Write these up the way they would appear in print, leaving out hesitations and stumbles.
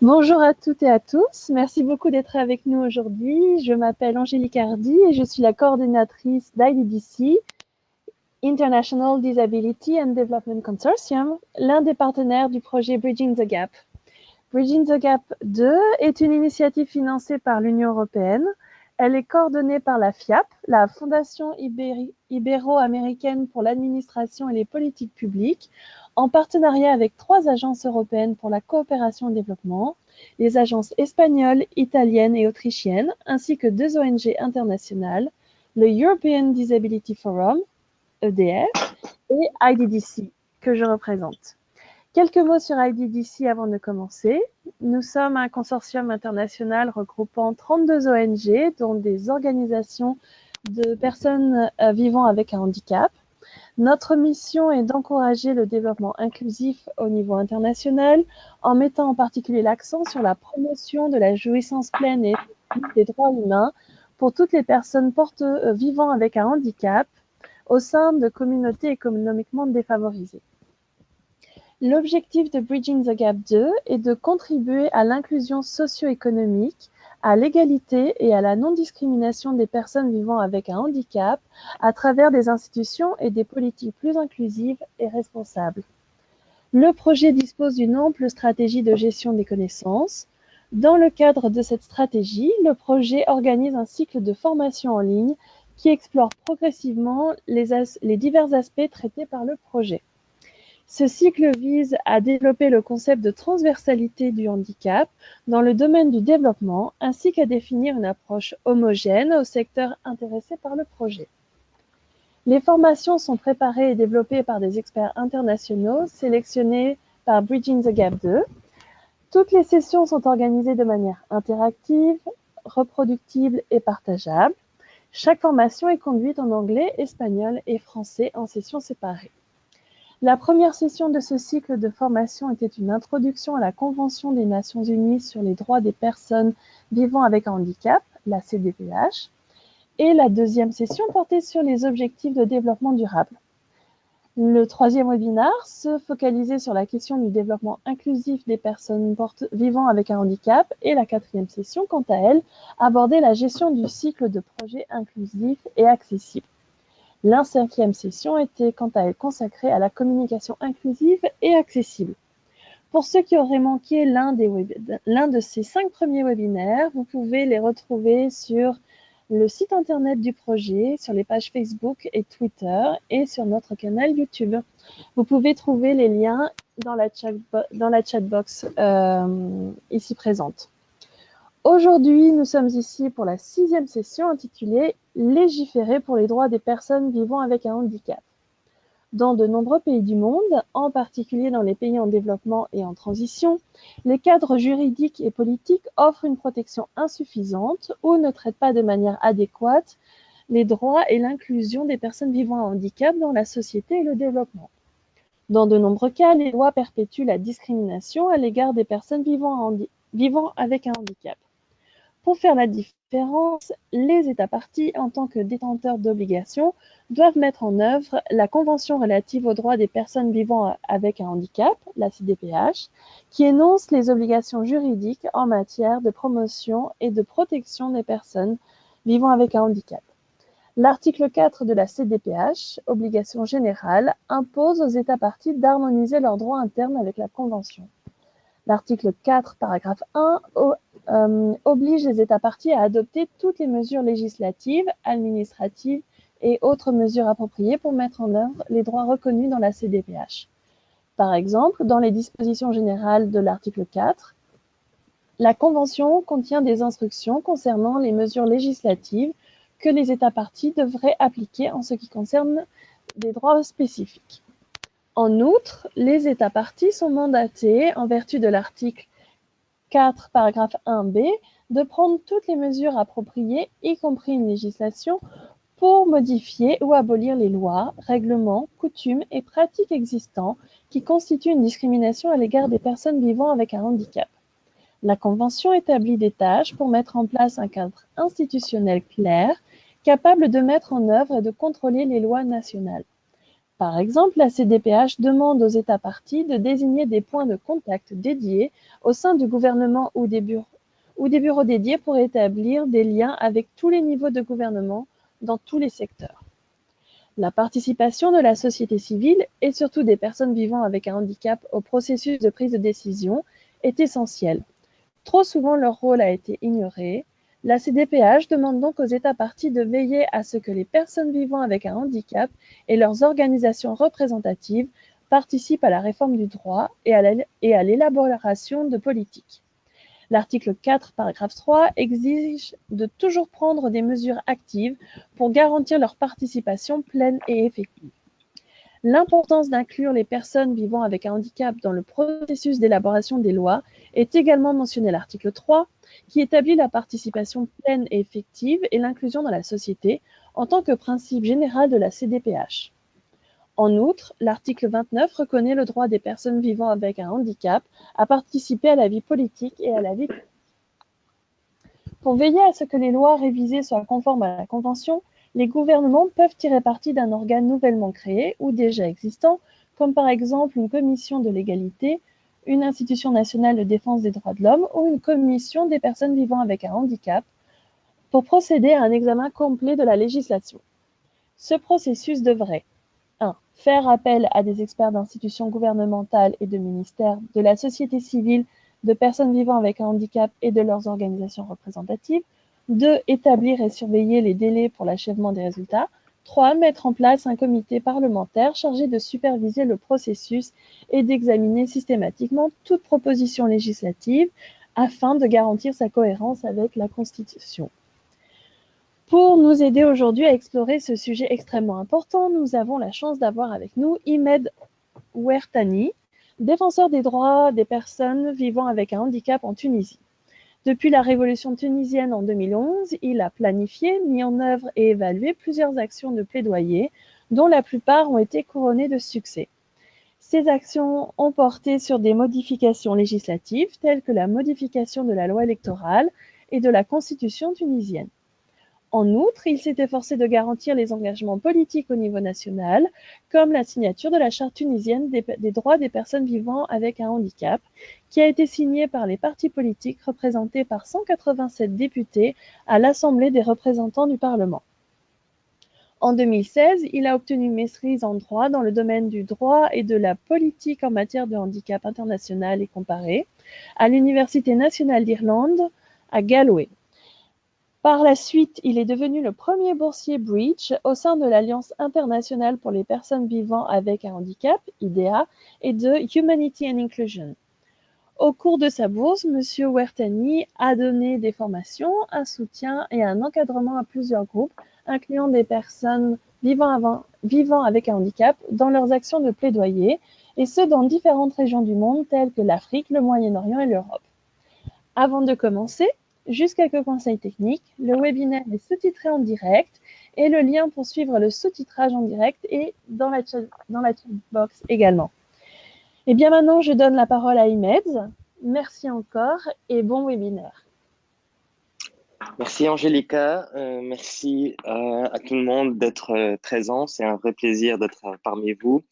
Bonjour à toutes et à tous. Merci beaucoup d'être avec nous aujourd'hui. Je m'appelle Angélique Hardy et je suis la coordinatrice d'IDDC, International Disability and Development Consortium, l'un des partenaires du projet Bridging the Gap. Bridging the Gap 2 est une initiative financée par l'Union européenne. Elle est coordonnée par la FIAP, la Fondation ibéro-américaine pour l'administration et les politiques publiques, en partenariat avec 3 agences européennes pour la coopération et le développement, les agences espagnoles, italiennes et autrichiennes, ainsi que 2 ONG internationales, le European Disability Forum, EDF, et IDDC, que je représente. Quelques mots sur IDDC avant de commencer. Nous sommes un consortium international regroupant 32 ONG, dont des organisations de personnes vivant avec un handicap. Notre mission est d'encourager le développement inclusif au niveau international en mettant en particulier l'accent sur la promotion de la jouissance pleine et effective des droits humains pour toutes les personnes vivant avec un handicap au sein de communautés économiquement défavorisées. L'objectif de Bridging the Gap 2 est de contribuer à l'inclusion socio-économique, à l'égalité et à la non-discrimination des personnes vivant avec un handicap à travers des institutions et des politiques plus inclusives et responsables. Le projet dispose d'une ample stratégie de gestion des connaissances. Dans le cadre de cette stratégie, le projet organise un cycle de formation en ligne qui explore progressivement les divers aspects traités par le projet. Ce cycle vise à développer le concept de transversalité du handicap dans le domaine du développement, ainsi qu'à définir une approche homogène aux secteurs intéressés par le projet. Les formations sont préparées et développées par des experts internationaux sélectionnés par Bridging the Gap 2. Toutes les sessions sont organisées de manière interactive, reproductible et partageable. Chaque formation est conduite en anglais, espagnol et français en sessions séparées. La première session de ce cycle de formation était une introduction à la Convention des Nations Unies sur les droits des personnes vivant avec un handicap, la CDPH, et la deuxième session portait sur les objectifs de développement durable. Le troisième webinaire se focalisait sur la question du développement inclusif des personnes vivant avec un handicap et la quatrième session, quant à elle, abordait la gestion du cycle de projets inclusifs et accessibles. La cinquième session était quant à elle consacrée à la communication inclusive et accessible. Pour ceux qui auraient manqué l'un de ces 5 premiers webinaires, vous pouvez les retrouver sur le site internet du projet, sur les pages Facebook et Twitter et sur notre canal YouTube. Vous pouvez trouver les liens dans la chatbox ici présente. Aujourd'hui, nous sommes ici pour la 6e session intitulée « Légiférer pour les droits des personnes vivant avec un handicap ». Dans de nombreux pays du monde, en particulier dans les pays en développement et en transition, les cadres juridiques et politiques offrent une protection insuffisante ou ne traitent pas de manière adéquate les droits et l'inclusion des personnes vivant un handicap dans la société et le développement. Dans de nombreux cas, les lois perpétuent la discrimination à l'égard des personnes vivant avec un handicap. Pour faire la différence, les États parties, en tant que détenteurs d'obligations, doivent mettre en œuvre la Convention relative aux droits des personnes vivant avec un handicap, la CDPH, qui énonce les obligations juridiques en matière de promotion et de protection des personnes vivant avec un handicap. L'article 4 de la CDPH, obligation générale, impose aux États parties d'harmoniser leurs droits internes avec la Convention. L'article 4, paragraphe 1, oblige les États parties à adopter toutes les mesures législatives, administratives et autres mesures appropriées pour mettre en œuvre les droits reconnus dans la CDPH. Par exemple, dans les dispositions générales de l'article 4, la Convention contient des instructions concernant les mesures législatives que les États parties devraient appliquer en ce qui concerne des droits spécifiques. En outre, les États parties sont mandatés, en vertu de l'article 4, paragraphe 1b, de prendre toutes les mesures appropriées, y compris une législation, pour modifier ou abolir les lois, règlements, coutumes et pratiques existants qui constituent une discrimination à l'égard des personnes vivant avec un handicap. La Convention établit des tâches pour mettre en place un cadre institutionnel clair, capable de mettre en œuvre et de contrôler les lois nationales. Par exemple, la CDPH demande aux États parties de désigner des points de contact dédiés au sein du gouvernement ou des bureaux dédiés pour établir des liens avec tous les niveaux de gouvernement dans tous les secteurs. La participation de la société civile et surtout des personnes vivant avec un handicap au processus de prise de décision est essentielle. Trop souvent, leur rôle a été ignoré. La CDPH demande donc aux États parties de veiller à ce que les personnes vivant avec un handicap et leurs organisations représentatives participent à la réforme du droit et à l'élaboration de politiques. L'article 4, paragraphe 3 exige de toujours prendre des mesures actives pour garantir leur participation pleine et effective. L'importance d'inclure les personnes vivant avec un handicap dans le processus d'élaboration des lois est également mentionnée à l'article 3, qui établit la participation pleine et effective et l'inclusion dans la société en tant que principe général de la CDPH. En outre, l'article 29 reconnaît le droit des personnes vivant avec un handicap à participer à la vie politique et à la vie. Pour veiller à ce que les lois révisées soient conformes à la Convention, les gouvernements peuvent tirer parti d'un organe nouvellement créé ou déjà existant, comme par exemple une commission de l'égalité, une institution nationale de défense des droits de l'homme ou une commission des personnes vivant avec un handicap, pour procéder à un examen complet de la législation. Ce processus devrait 1. Faire appel à des experts d'institutions gouvernementales et de ministères, de la société civile, de personnes vivant avec un handicap et de leurs organisations représentatives. 2. Établir et surveiller les délais pour l'achèvement des résultats. 3. Mettre en place un comité parlementaire chargé de superviser le processus et d'examiner systématiquement toute proposition législative afin de garantir sa cohérence avec la Constitution. Pour nous aider aujourd'hui à explorer ce sujet extrêmement important, nous avons la chance d'avoir avec nous Imed Ouertani, défenseur des droits des personnes vivant avec un handicap en Tunisie. Depuis la révolution tunisienne en 2011, il a planifié, mis en œuvre et évalué plusieurs actions de plaidoyer, dont la plupart ont été couronnées de succès. Ces actions ont porté sur des modifications législatives telles que la modification de la loi électorale et de la constitution tunisienne. En outre, il s'est efforcé de garantir les engagements politiques au niveau national, comme la signature de la Charte tunisienne des droits des personnes vivant avec un handicap, qui a été signée par les partis politiques représentés par 187 députés à l'Assemblée des représentants du Parlement. En 2016, il a obtenu une maîtrise en droit dans le domaine du droit et de la politique en matière de handicap international et comparé à l'Université nationale d'Irlande à Galway. Par la suite, il est devenu le premier boursier Bridge au sein de l'Alliance internationale pour les personnes vivant avec un handicap, IDEA, et de Humanity and Inclusion. Au cours de sa bourse, M. Ouertani a donné des formations, un soutien et un encadrement à plusieurs groupes, incluant des personnes vivant avec un handicap, dans leurs actions de plaidoyer, et ce dans différentes régions du monde telles que l'Afrique, le Moyen-Orient et l'Europe. Avant de commencer, juste quelques conseils techniques. Le webinaire est sous-titré en direct et le lien pour suivre le sous-titrage en direct est dans la chatbox également. Et bien maintenant, je donne la parole à Imed. Merci encore et bon webinaire. Merci Angélica, merci à tout le monde d'être présent. C'est un vrai plaisir d'être parmi vous.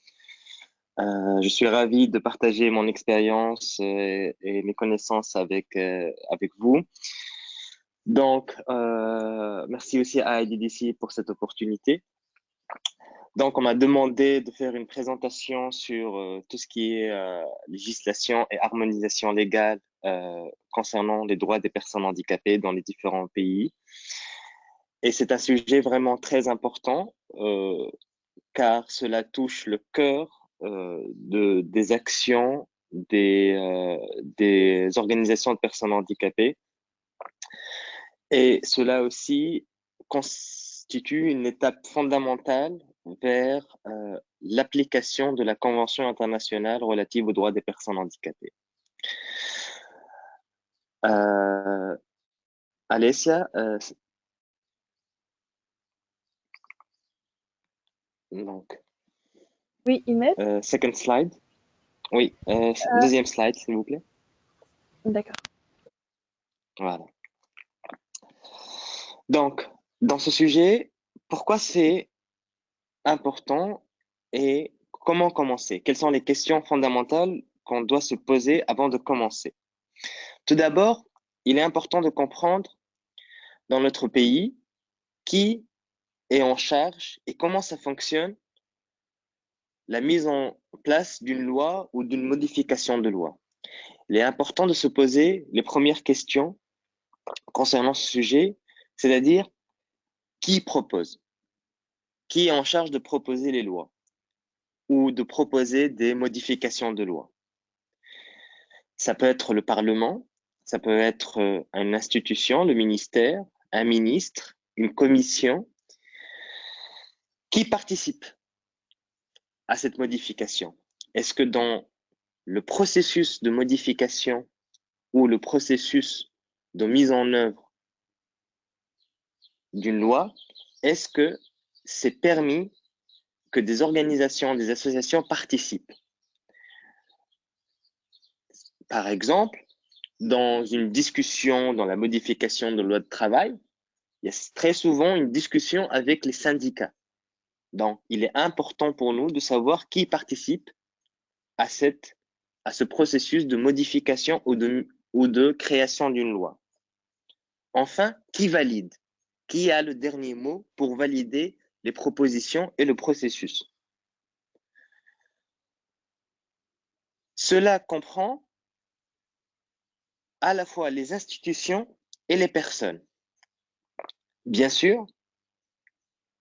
Je suis ravi de partager mon expérience et mes connaissances avec vous. Donc, merci aussi à IDDC pour cette opportunité. Donc, on m'a demandé de faire une présentation sur tout ce qui est législation et harmonisation légale concernant les droits des personnes handicapées dans les différents pays. Et c'est un sujet vraiment très important car cela touche le cœur des actions des organisations de personnes handicapées. Et cela aussi constitue une étape fondamentale vers l'application de la Convention internationale relative aux droits des personnes handicapées. Alessia, donc, Oui, Imed. second slide. Oui, deuxième slide, s'il vous plaît. D'accord. Voilà. Donc, dans ce sujet, pourquoi c'est important et comment commencer? Quelles sont les questions fondamentales qu'on doit se poser avant de commencer? Tout d'abord, il est important de comprendre dans notre pays qui est en charge et comment ça fonctionne la mise en place d'une loi ou d'une modification de loi. Il est important de se poser les premières questions concernant ce sujet, c'est-à-dire qui propose? Qui est en charge de proposer les lois ou de proposer des modifications de loi? Ça peut être le Parlement, ça peut être une institution, le ministère, un ministre, une commission. Qui participe à cette modification? Est-ce que dans le processus de modification ou le processus de mise en œuvre d'une loi, est-ce que c'est permis que des organisations, des associations participent? Par exemple, dans une discussion, dans la modification de la loi de travail, il y a très souvent une discussion avec les syndicats. Donc, il est important pour nous de savoir qui participe à ce processus de modification ou de création d'une loi. Enfin, qui valide? Qui a le dernier mot pour valider les propositions et le processus? Cela comprend à la fois les institutions et les personnes. Bien sûr,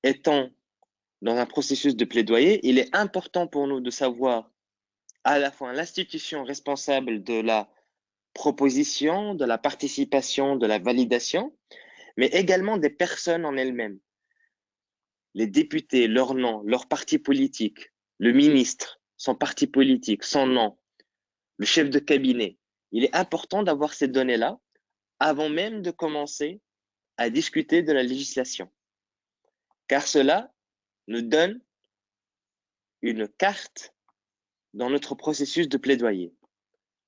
étant dans un processus de plaidoyer, il est important pour nous de savoir à la fois l'institution responsable de la proposition, de la participation, de la validation, mais également des personnes en elles-mêmes. Les députés, leur nom, leur parti politique, le ministre, son parti politique, son nom, le chef de cabinet. Il est important d'avoir ces données-là avant même de commencer à discuter de la législation, car cela nous donne une carte dans notre processus de plaidoyer.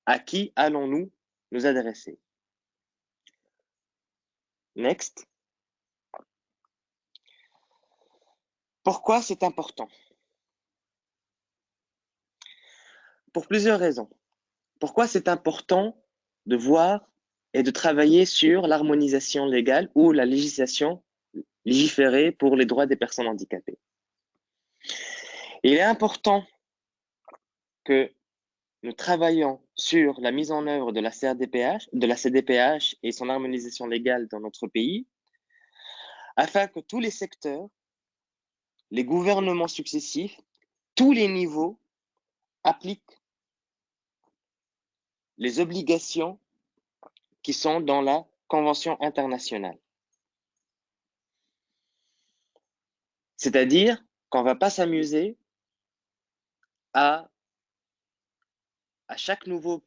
À qui allons-nous nous adresser? Next. Pourquoi c'est important? Pour plusieurs raisons. Pourquoi c'est important de voir et de travailler sur l'harmonisation légale ou la législation légiférée pour les droits des personnes handicapées? Il est important que nous travaillons sur la mise en œuvre de la CDPH et son harmonisation légale dans notre pays, afin que tous les secteurs, les gouvernements successifs, tous les niveaux appliquent les obligations qui sont dans la Convention internationale. C'est-à-dire qu'on ne va pas s'amuser à chaque nouveau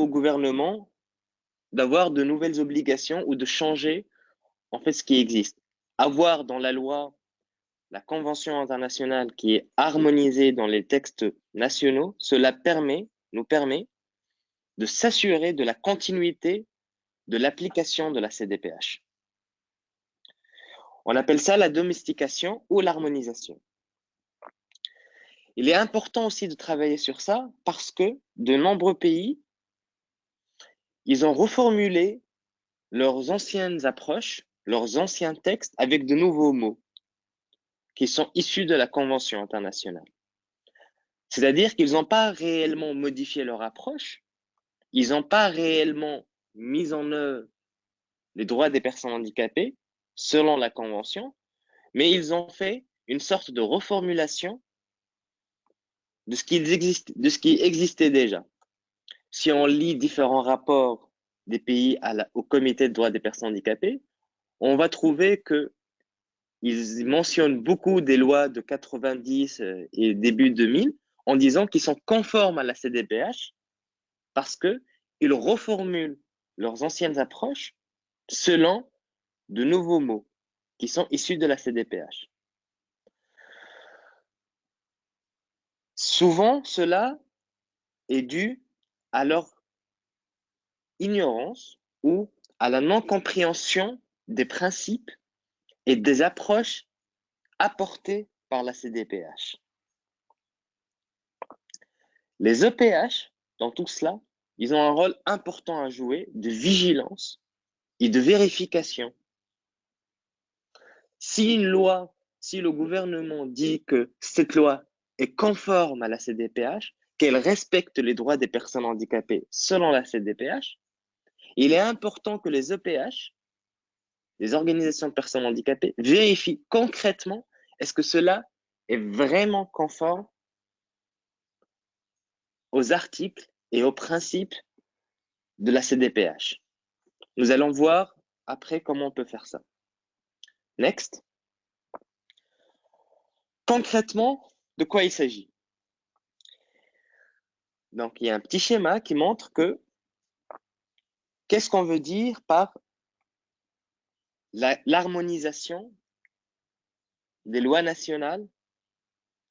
gouvernement d'avoir de nouvelles obligations ou de changer en fait ce qui existe. Avoir dans la loi la Convention internationale qui est harmonisée dans les textes nationaux, cela nous permet de s'assurer de la continuité de l'application de la CDPH. On appelle ça la domestication ou l'harmonisation. Il est important aussi de travailler sur ça parce que de nombreux pays, ils ont reformulé leurs anciennes approches, leurs anciens textes avec de nouveaux mots qui sont issus de la Convention internationale. C'est-à-dire qu'ils n'ont pas réellement modifié leur approche, ils n'ont pas réellement mis en œuvre les droits des personnes handicapées selon la Convention, mais ils ont fait une sorte de reformulation de ce qui existait déjà. Si on lit différents rapports des pays au Comité des droits des personnes handicapées, on va trouver que ils mentionnent beaucoup des lois de 90 et début 2000 en disant qu'ils sont conformes à la CDPH parce qu'ils reformulent leurs anciennes approches selon de nouveaux mots qui sont issus de la CDPH. Souvent, cela est dû à leur ignorance ou à la non-compréhension des principes et des approches apportées par la CDPH. Les EPH, dans tout cela, ils ont un rôle important à jouer de vigilance et de vérification. Si le gouvernement dit que cette loi est conforme à la CDPH, qu'elle respecte les droits des personnes handicapées selon la CDPH, il est important que les EPH, les organisations de personnes handicapées, vérifient concrètement est-ce que cela est vraiment conforme aux articles et aux principes de la CDPH. Nous allons voir après comment on peut faire ça. Next. Concrètement, de quoi il s'agit? Donc, il y a un petit schéma qui montre que qu'est-ce qu'on veut dire par l'harmonisation des lois nationales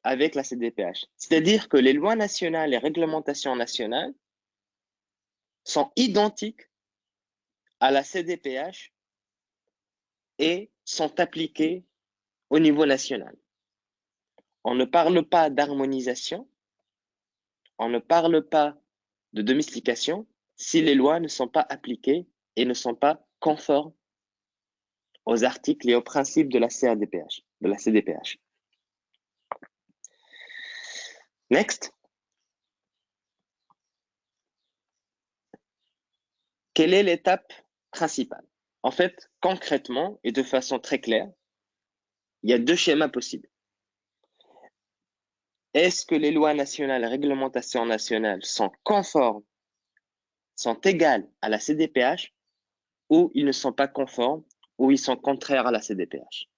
avec la CDPH. C'est-à-dire que les lois nationales et réglementations nationales sont identiques à la CDPH et sont appliquées au niveau national. On ne parle pas d'harmonisation, on ne parle pas de domestication si les lois ne sont pas appliquées et ne sont pas conformes aux articles et aux principes de la CRDPH, de la CDPH. Next. Quelle est l'étape principale? En fait, concrètement et de façon très claire, il y a deux schémas possibles. Est-ce que les lois nationales et réglementations nationales sont conformes, sont égales à la CDPH ou ils ne sont pas conformes ou ils sont contraires à la CDPH?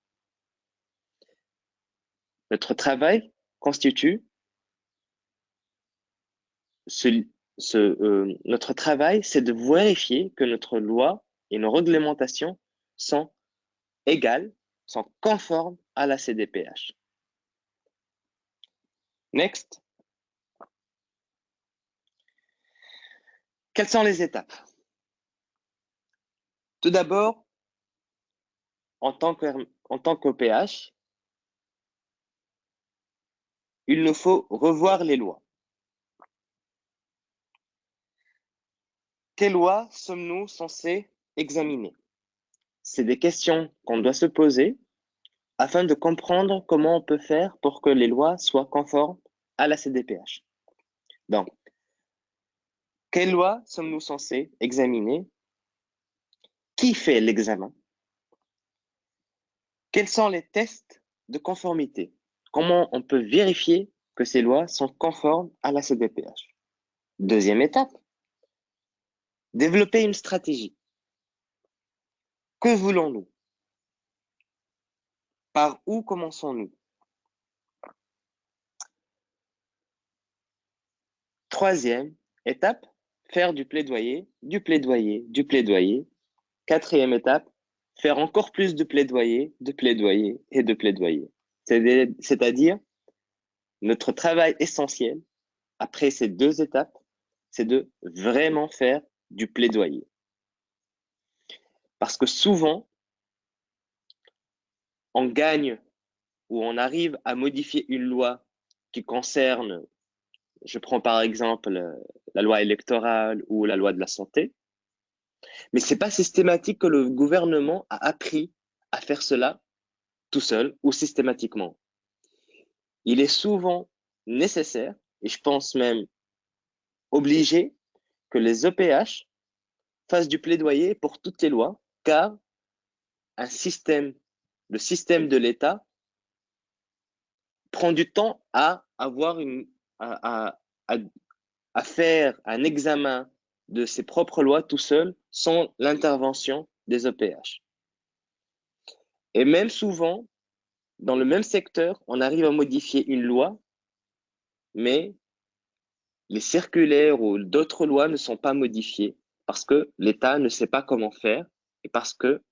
Notre travail constitue notre travail, c'est de vérifier que notre loi et nos réglementations sont égales, sont conformes à la CDPH. Next. Quelles sont les étapes? Tout d'abord, en tant qu'OPH, il nous faut revoir les lois. Quelles lois sommes-nous censés examiner? C'est des questions qu'on doit se poser afin de comprendre comment on peut faire pour que les lois soient conformes à la CDPH. Donc, quelles lois sommes-nous censés examiner? Qui fait l'examen? Quels sont les tests de conformité? Comment on peut vérifier que ces lois sont conformes à la CDPH? Deuxième étape, développer une stratégie. Que voulons-nous? Par où commençons-nous? Troisième étape, faire du plaidoyer, du plaidoyer, du plaidoyer. Quatrième étape, faire encore plus de plaidoyer, de plaidoyer et de plaidoyer. C'est-à-dire, notre travail essentiel, après ces deux étapes, c'est de vraiment faire du plaidoyer. Parce que souvent, on gagne ou on arrive à modifier une loi qui concerne, je prends par exemple la loi électorale ou la loi de la santé, mais c'est pas systématique que le gouvernement a appris à faire cela tout seul ou systématiquement. Il est souvent nécessaire, et je pense même obligé, que les EPH fassent du plaidoyer pour toutes les lois, car le système de l'État prend du temps à avoir à faire un examen de ses propres lois tout seul sans l'intervention des EPH. Et même souvent, dans le même secteur, on arrive à modifier une loi, mais les circulaires ou d'autres lois ne sont pas modifiées parce que l'État ne sait pas comment faire et parce que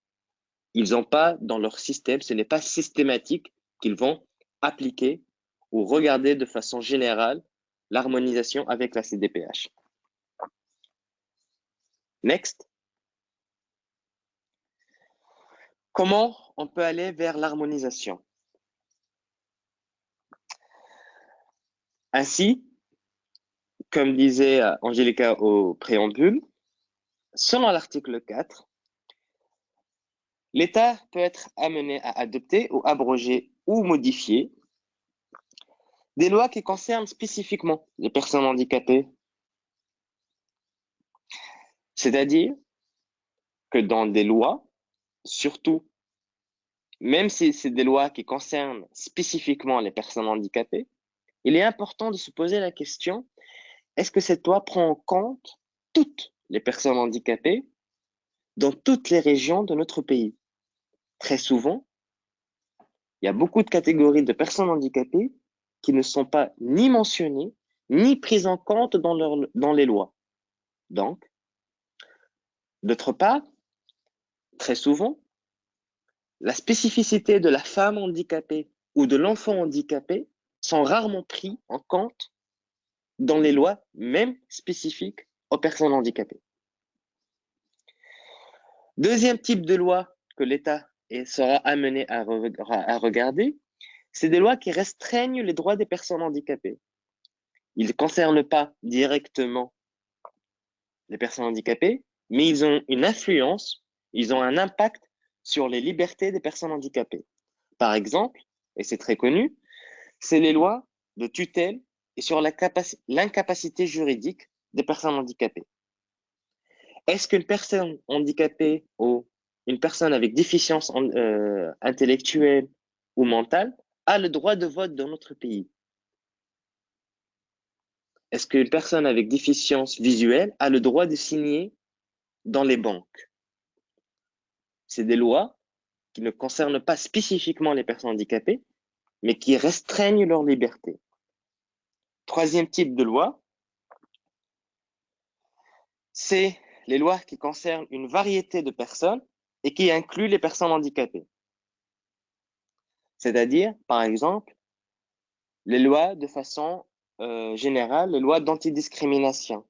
ils n'ont pas dans leur système, ce n'est pas systématique qu'ils vont appliquer ou regarder de façon générale l'harmonisation avec la CDPH. Next. Comment on peut aller vers l'harmonisation? Ainsi, comme disait Angelica au préambule, selon l'article 4, l'État peut être amené à adopter ou abroger ou modifier des lois qui concernent spécifiquement les personnes handicapées. C'est-à-dire que dans des lois, surtout, même si c'est des lois qui concernent spécifiquement les personnes handicapées, il est important de se poser la question, est-ce que cette loi prend en compte toutes les personnes handicapées dans toutes les régions de notre pays? Très souvent, il y a beaucoup de catégories de personnes handicapées qui ne sont pas ni mentionnées, ni prises en compte dans les lois. Donc, d'autre part, très souvent, la spécificité de la femme handicapée ou de l'enfant handicapé sont rarement pris en compte dans les lois, même spécifiques aux personnes handicapées. Deuxième type de loi que l'État sera amené à regarder, c'est des lois qui restreignent les droits des personnes handicapées. Ils ne concernent pas directement les personnes handicapées, mais ils ont une influence, ils ont un impact sur les libertés des personnes handicapées. Par exemple, et c'est très connu, c'est les lois de tutelle et sur l'incapacité juridique des personnes handicapées. Est-ce qu'une personne handicapée ou une personne avec déficience intellectuelle ou mentale a le droit de vote dans notre pays? Est-ce qu'une personne avec déficience visuelle a le droit de signer dans les banques? C'est des lois qui ne concernent pas spécifiquement les personnes handicapées, mais qui restreignent leur liberté. Troisième type de loi, c'est les lois qui concernent une variété de personnes et qui incluent les personnes handicapées. C'est-à-dire, par exemple, les lois de façon générale, les lois d'antidiscrimination.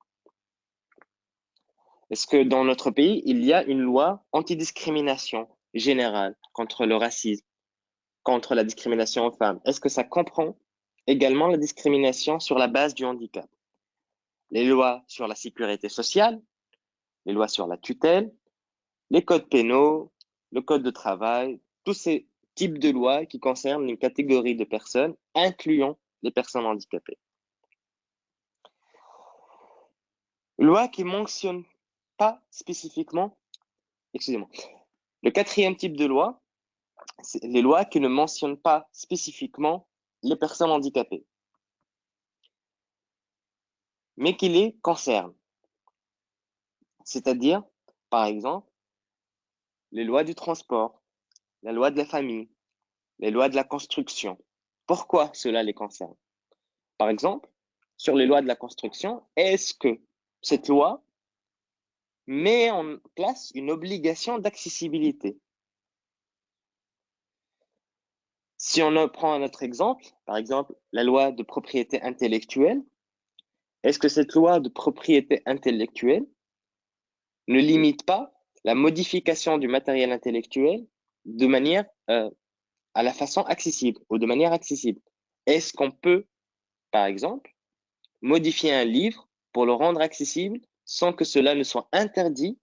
Est-ce que dans notre pays, il y a une loi antidiscrimination générale contre le racisme, contre la discrimination aux femmes? Est-ce que ça comprend également la discrimination sur la base du handicap? Les lois sur la sécurité sociale, les lois sur la tutelle, les codes pénaux, le code de travail, tous ces types de lois qui concernent une catégorie de personnes, incluant les personnes handicapées. Loi qui mentionne pas spécifiquement, excusez-moi, le quatrième type de loi, c'est les lois qui ne mentionnent pas spécifiquement les personnes handicapées, mais qui les concernent. C'est-à-dire, par exemple, les lois du transport, la loi de la famille, les lois de la construction. Pourquoi cela les concerne? Par exemple, sur les lois de la construction, est-ce que cette loi met en place une obligation d'accessibilité? Si on prend un autre exemple, par exemple, la loi de propriété intellectuelle, est-ce que cette loi de propriété intellectuelle ne limite pas la modification du matériel intellectuel de manière à la façon accessible ou de manière accessible? Est-ce qu'on peut, par exemple, modifier un livre pour le rendre accessible sans que cela ne soit interdit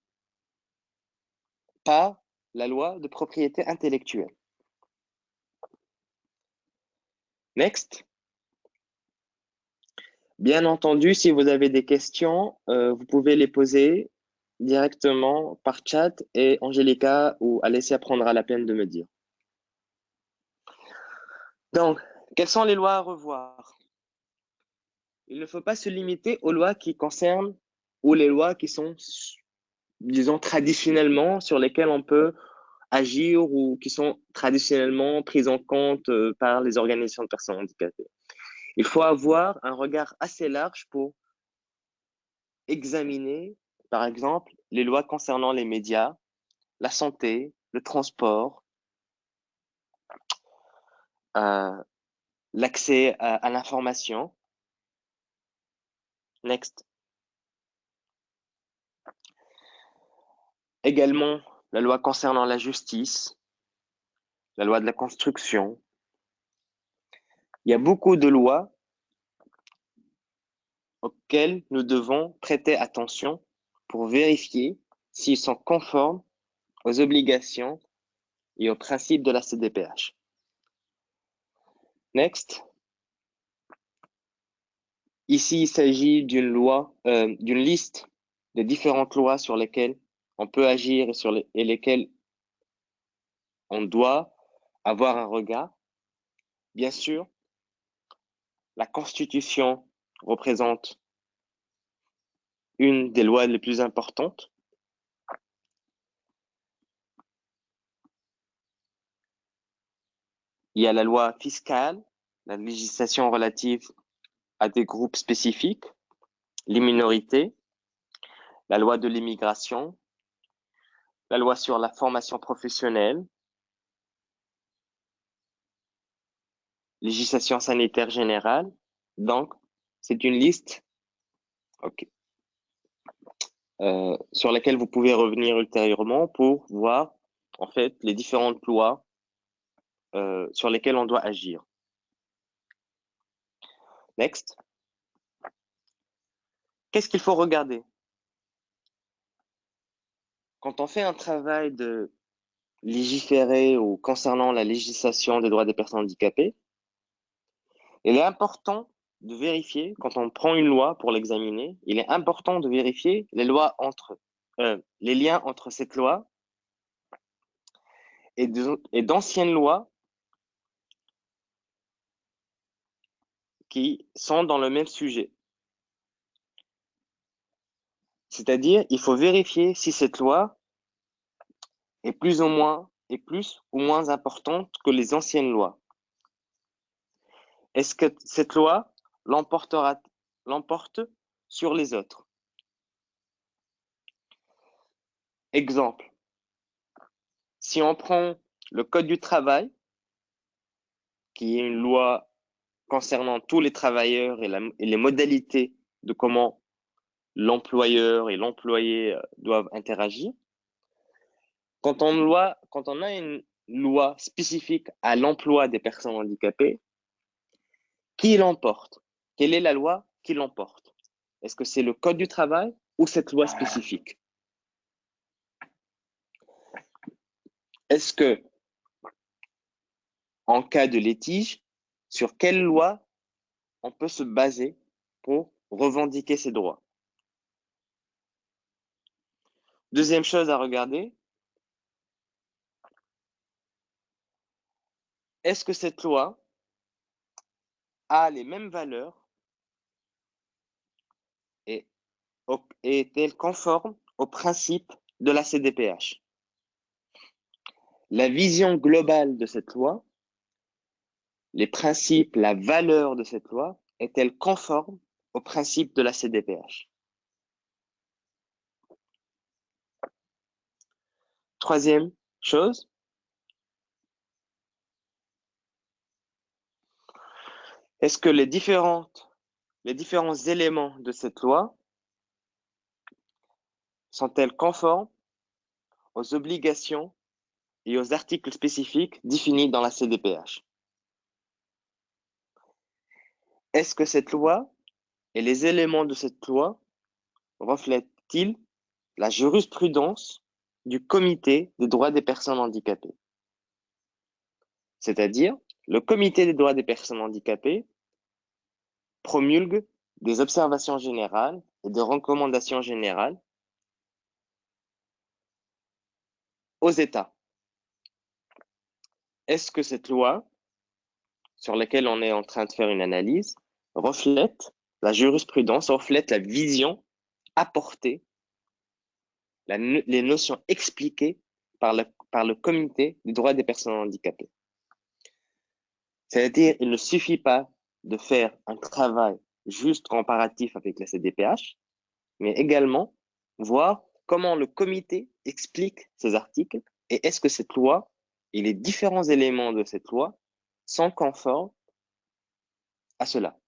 par la loi de propriété intellectuelle? Next. Bien entendu, si vous avez des questions, vous pouvez les poser directement par chat et Angelica ou Alessia prendra la peine de me dire. Donc, quelles sont les lois à revoir? Il ne faut pas se limiter aux lois qui concernent ou les lois qui sont, disons, traditionnellement sur lesquelles on peut agir ou qui sont traditionnellement prises en compte par les organisations de personnes handicapées. Il faut avoir un regard assez large pour examiner, par exemple, les lois concernant les médias, la santé, le transport, euh, l'accès à l'information. Next. Également, la loi concernant la justice, la loi de la construction. Il y a beaucoup de lois auxquels nous devons prêter attention pour vérifier s'ils sont conformes aux obligations et aux principes de la CDPH. Next. Ici, il s'agit d'une liste de différentes lois sur lesquelles on peut agir et lesquelles on doit avoir un regard. Bien sûr, la Constitution représente une des lois les plus importantes. Il y a la loi fiscale, la législation relative à des groupes spécifiques, les minorités, la loi de l'immigration, la loi sur la formation professionnelle, législation sanitaire générale. Donc, c'est une liste sur laquelle vous pouvez revenir ultérieurement pour voir en fait les différentes lois sur lesquelles on doit agir. Next. Qu'est-ce qu'il faut regarder? Quand on fait un travail de légiférer ou concernant la législation des droits des personnes handicapées, il est important de vérifier, quand on prend une loi pour l'examiner, il est important de vérifier les liens entre cette loi et d'anciennes lois qui sont dans le même sujet. C'est-à-dire, il faut vérifier si cette loi est plus ou moins importante que les anciennes lois. Est-ce que cette loi l'emporte sur les autres? Exemple, si on prend le Code du travail, qui est une loi concernant tous les travailleurs et les modalités de comment l'employeur et l'employé doivent interagir, quand on a une loi spécifique à l'emploi des personnes handicapées, qui l'emporte? Quelle est la loi qui l'emporte? Est-ce que c'est le Code du travail ou cette loi spécifique? Est-ce que, en cas de litige, sur quelle loi on peut se baser pour revendiquer ses droits? Deuxième chose à regarder, est-ce que cette loi a les mêmes valeurs et est-elle conforme aux principes de la CDPH? La vision globale de cette loi, les principes, la valeur de cette loi, est-elle conforme aux principes de la CDPH? Troisième chose, est-ce que les différents éléments de cette loi sont-elles conformes aux obligations et aux articles spécifiques définis dans la CDPH? Est-ce que cette loi et les éléments de cette loi reflètent-ils la jurisprudence du Comité des droits des personnes handicapées? C'est-à-dire, le Comité des droits des personnes handicapées promulgue des observations générales et des recommandations générales aux États. Est-ce que cette loi, sur laquelle on est en train de faire une analyse, reflète la jurisprudence, reflète la vision apportée, les notions expliquées par le Comité des droits des personnes handicapées? C'est-à-dire, il ne suffit pas de faire un travail juste comparatif avec la CDPH, mais également voir comment le comité explique ces articles et est-ce que cette loi et les différents éléments de cette loi sont conformes à cela.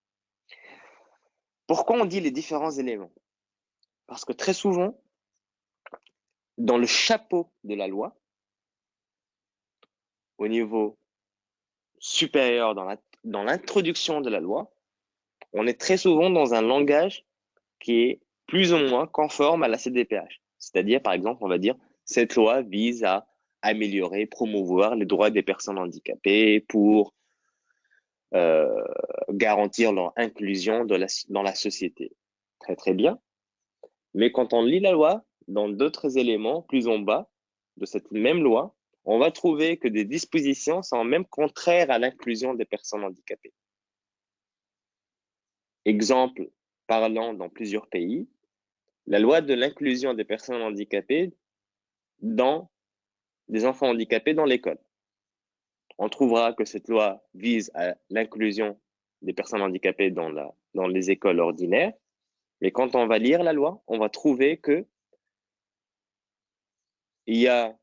Pourquoi on dit les différents éléments? Parce que très souvent, dans le chapeau de la loi, au niveau supérieur dans l'introduction de la loi, on est très souvent dans un langage qui est plus ou moins conforme à la CDPH. C'est-à-dire, par exemple, on va dire, cette loi vise à améliorer, promouvoir les droits des personnes handicapées pour garantir leur inclusion dans la société. Très, très bien. Mais quand on lit la loi, dans d'autres éléments plus en bas de cette même loi, on va trouver que des dispositions sont même contraires à l'inclusion des personnes handicapées. Exemple parlant dans plusieurs pays, la loi de l'inclusion des personnes handicapées dans des enfants handicapés dans l'école. On trouvera que cette loi vise à l'inclusion des personnes handicapées dans les écoles ordinaires, mais quand on va lire la loi, on va trouver que il y a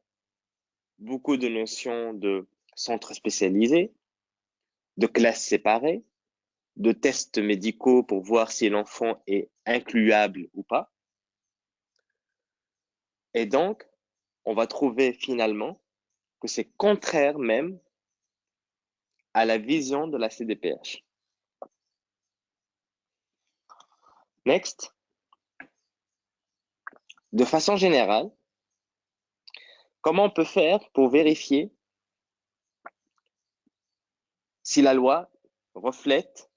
beaucoup de notions de centres spécialisés, de classes séparées, de tests médicaux pour voir si l'enfant est incluable ou pas. Et donc, on va trouver finalement que c'est contraire même à la vision de la CDPH. Next. De façon générale, comment on peut faire pour vérifier si la loi reflète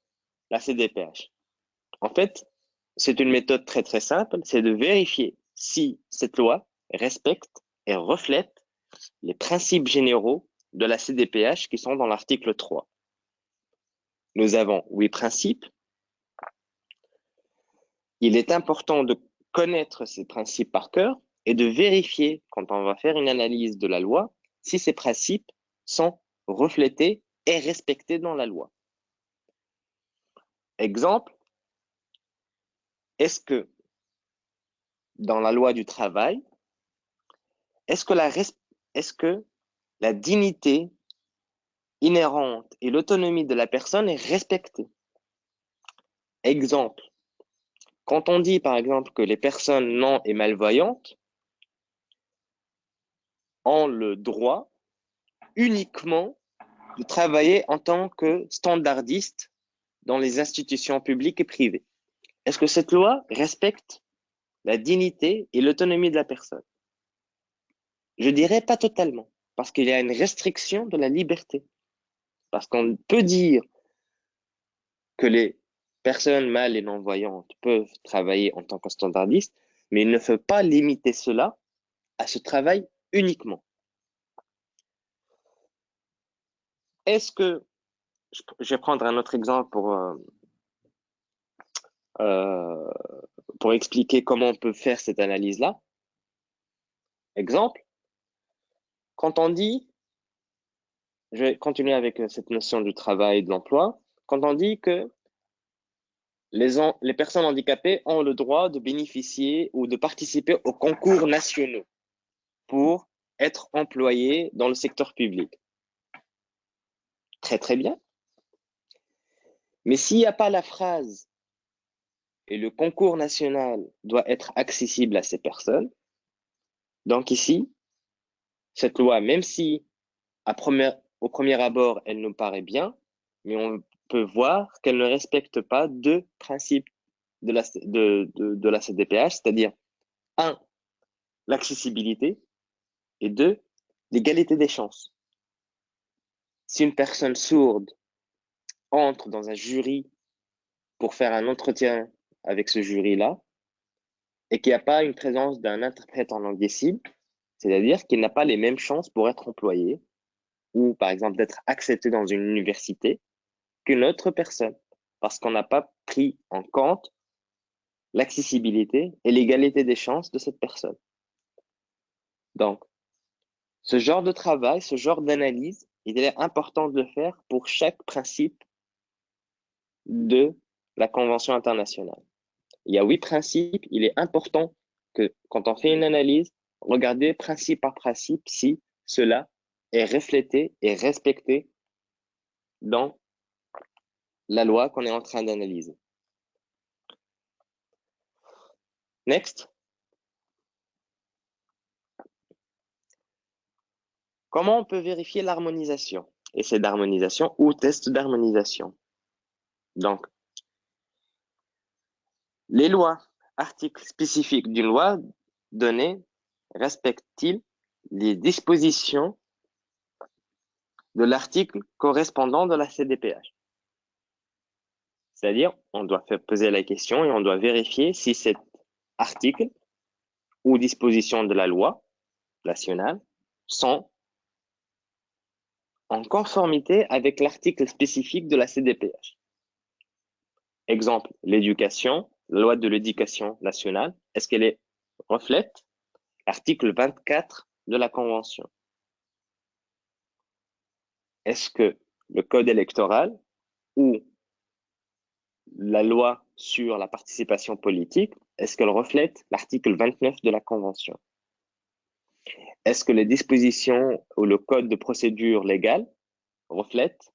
la CDPH? En fait, c'est une méthode très très simple, c'est de vérifier si cette loi respecte et reflète les principes généraux de la CDPH qui sont dans l'article 3. Nous avons 8 principes. Il est important de connaître ces principes par cœur et de vérifier, quand on va faire une analyse de la loi, si ces principes sont reflétés et respectés dans la loi. Exemple, est-ce que dans la loi du travail, est-ce que la dignité inhérente et l'autonomie de la personne est respectée? Exemple, quand on dit par exemple que les personnes non et malvoyantes ont le droit uniquement de travailler en tant que standardiste dans les institutions publiques et privées. Est-ce que cette loi respecte la dignité et l'autonomie de la personne? Je dirais pas totalement, parce qu'il y a une restriction de la liberté. Parce qu'on peut dire que les personnes mâles et non-voyantes peuvent travailler en tant que standardistes, mais il ne faut pas limiter cela à ce travail uniquement. Est-ce que, je vais prendre un autre exemple pour expliquer comment on peut faire cette analyse-là. Exemple, quand on dit, je vais continuer avec cette notion du travail et de l'emploi, quand on dit que les personnes handicapées ont le droit de bénéficier ou de participer aux concours nationaux pour être employées dans le secteur public. Très très bien. Mais s'il n'y a pas la phrase et le concours national doit être accessible à ces personnes, donc ici, cette loi, même si au premier abord, elle nous paraît bien, mais on peut voir qu'elle ne respecte pas deux principes de la CDPH, c'est-à-dire, un, l'accessibilité, et deux, l'égalité des chances. Si une personne sourde entre dans un jury pour faire un entretien avec ce jury-là, et qu'il n'y a pas une présence d'un interprète en langue des signes, c'est-à-dire qu'il n'a pas les mêmes chances pour être employé, ou par exemple d'être accepté dans une université, qu'une autre personne, parce qu'on n'a pas pris en compte l'accessibilité et l'égalité des chances de cette personne. Donc, ce genre de travail, ce genre d'analyse, il est important de le faire pour chaque principe de la Convention internationale. Il y a 8 principes, il est important que quand on fait une analyse, regarder principe par principe si cela est reflété et respecté dans la loi qu'on est en train d'analyser. Next. Comment on peut vérifier l'harmonisation? Essai d'harmonisation ou test d'harmonisation. Donc, Les lois, articles spécifiques d'une loi donnée respectent-ils les dispositions de l'article correspondant de la CDPH? C'est-à-dire, on doit faire poser la question et on doit vérifier si cet article ou disposition de la loi nationale sont en conformité avec l'article spécifique de la CDPH. Exemple, l'éducation, la loi de l'éducation nationale, est-ce qu'elle reflète l'article 24 de la Convention? Est-ce que le code électoral ou la loi sur la participation politique, est-ce qu'elle reflète l'article 29 de la Convention? Est-ce que les dispositions ou le code de procédure légale reflètent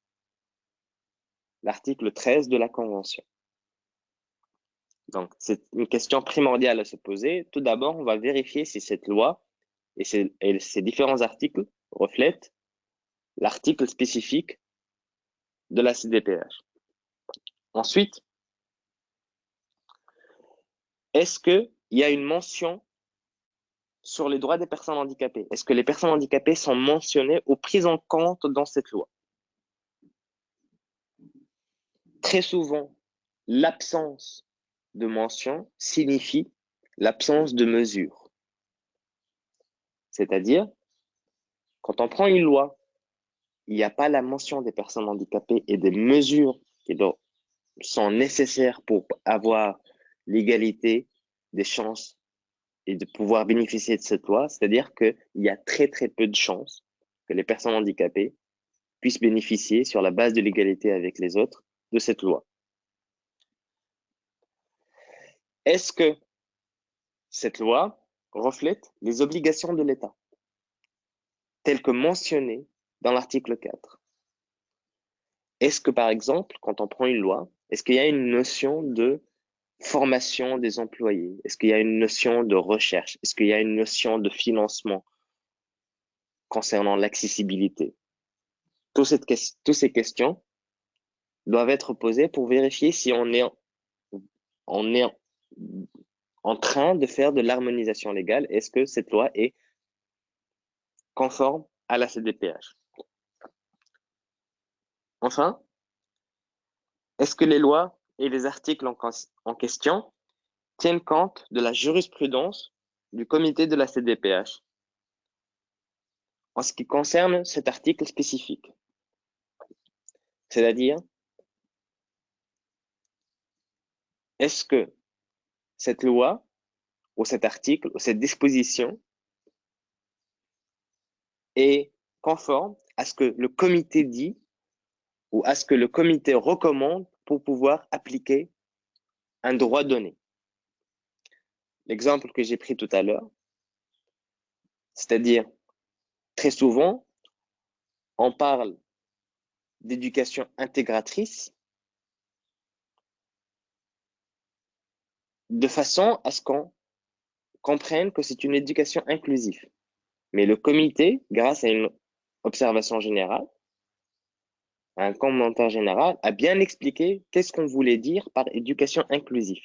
l'article 13 de la Convention? Donc, c'est une question primordiale à se poser. Tout d'abord, on va vérifier si cette loi et ces différents articles reflètent l'article spécifique de la CDPH. Ensuite, est-ce qu'il y a une mention sur les droits des personnes handicapées? Est-ce que les personnes handicapées sont mentionnées ou prises en compte dans cette loi? Très souvent, l'absence de mention signifie l'absence de mesure. C'est-à-dire, quand on prend une loi, il n'y a pas la mention des personnes handicapées et des mesures qui sont nécessaires pour avoir l'égalité des chances et de pouvoir bénéficier de cette loi, c'est-à-dire qu'il y a très très peu de chances que les personnes handicapées puissent bénéficier sur la base de l'égalité avec les autres de cette loi. Est-ce que cette loi reflète les obligations de l'État, telles que mentionnées dans l'article 4? Est-ce que, par exemple, quand on prend une loi, est-ce qu'il y a une notion de formation des employés? Est-ce qu'il y a une notion de recherche? Est-ce qu'il y a une notion de financement concernant l'accessibilité? Toutes ces questions doivent être posées pour vérifier si on est en train de faire de l'harmonisation légale. Est-ce que cette loi est conforme à la CDPH? Enfin, est-ce que les lois et les articles en question tiennent compte de la jurisprudence du comité de la CDPH en ce qui concerne cet article spécifique? C'est-à-dire, est-ce que cette loi ou cet article ou cette disposition est conforme à ce que le comité dit ou à ce que le comité recommande pour pouvoir appliquer un droit donné? L'exemple que j'ai pris tout à l'heure, c'est-à-dire très souvent, on parle d'éducation intégratrice de façon à ce qu'on comprenne que c'est une éducation inclusive. Mais le comité, grâce à une observation générale, un commentaire général, a bien expliqué qu'est-ce qu'on voulait dire par éducation inclusive.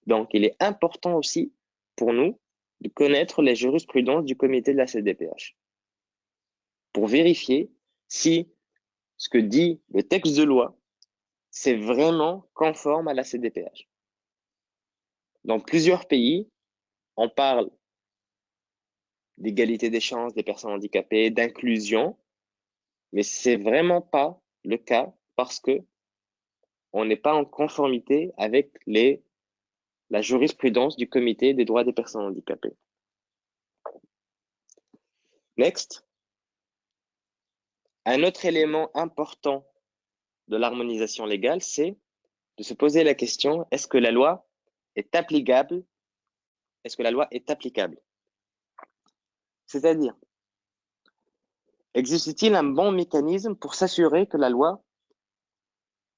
Donc, il est important aussi pour nous de connaître les jurisprudences du comité de la CDPH pour vérifier si ce que dit le texte de loi, c'est vraiment conforme à la CDPH. Dans plusieurs pays, on parle d'égalité des chances des personnes handicapées, d'inclusion, mais c'est vraiment pas le cas parce que on n'est pas en conformité avec la jurisprudence du comité des droits des personnes handicapées. Next. Un autre élément important de l'harmonisation légale, c'est de se poser la question, est-ce que la loi est applicable? Est-ce que la loi est applicable? C'est-à-dire, existe-t-il un bon mécanisme pour s'assurer que la loi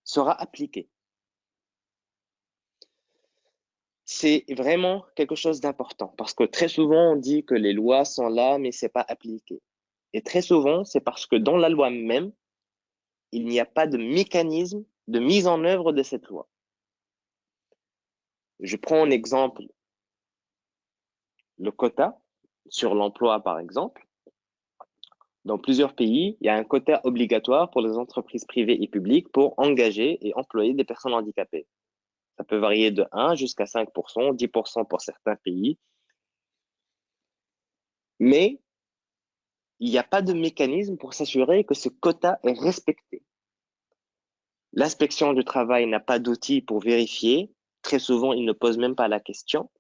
sera appliquée? C'est vraiment quelque chose d'important parce que très souvent on dit que les lois sont là mais c'est pas appliqué. Et très souvent c'est parce que dans la loi même, il n'y a pas de mécanisme de mise en œuvre de cette loi. Je prends en exemple le quota sur l'emploi, par exemple. Dans plusieurs pays, il y a un quota obligatoire pour les entreprises privées et publiques pour engager et employer des personnes handicapées. Ça peut varier de 1 jusqu'à 5%, 10% pour certains pays. Mais il n'y a pas de mécanisme pour s'assurer que ce quota est respecté. L'inspection du travail n'a pas d'outils pour vérifier. Très souvent, ils ne posent même pas la question.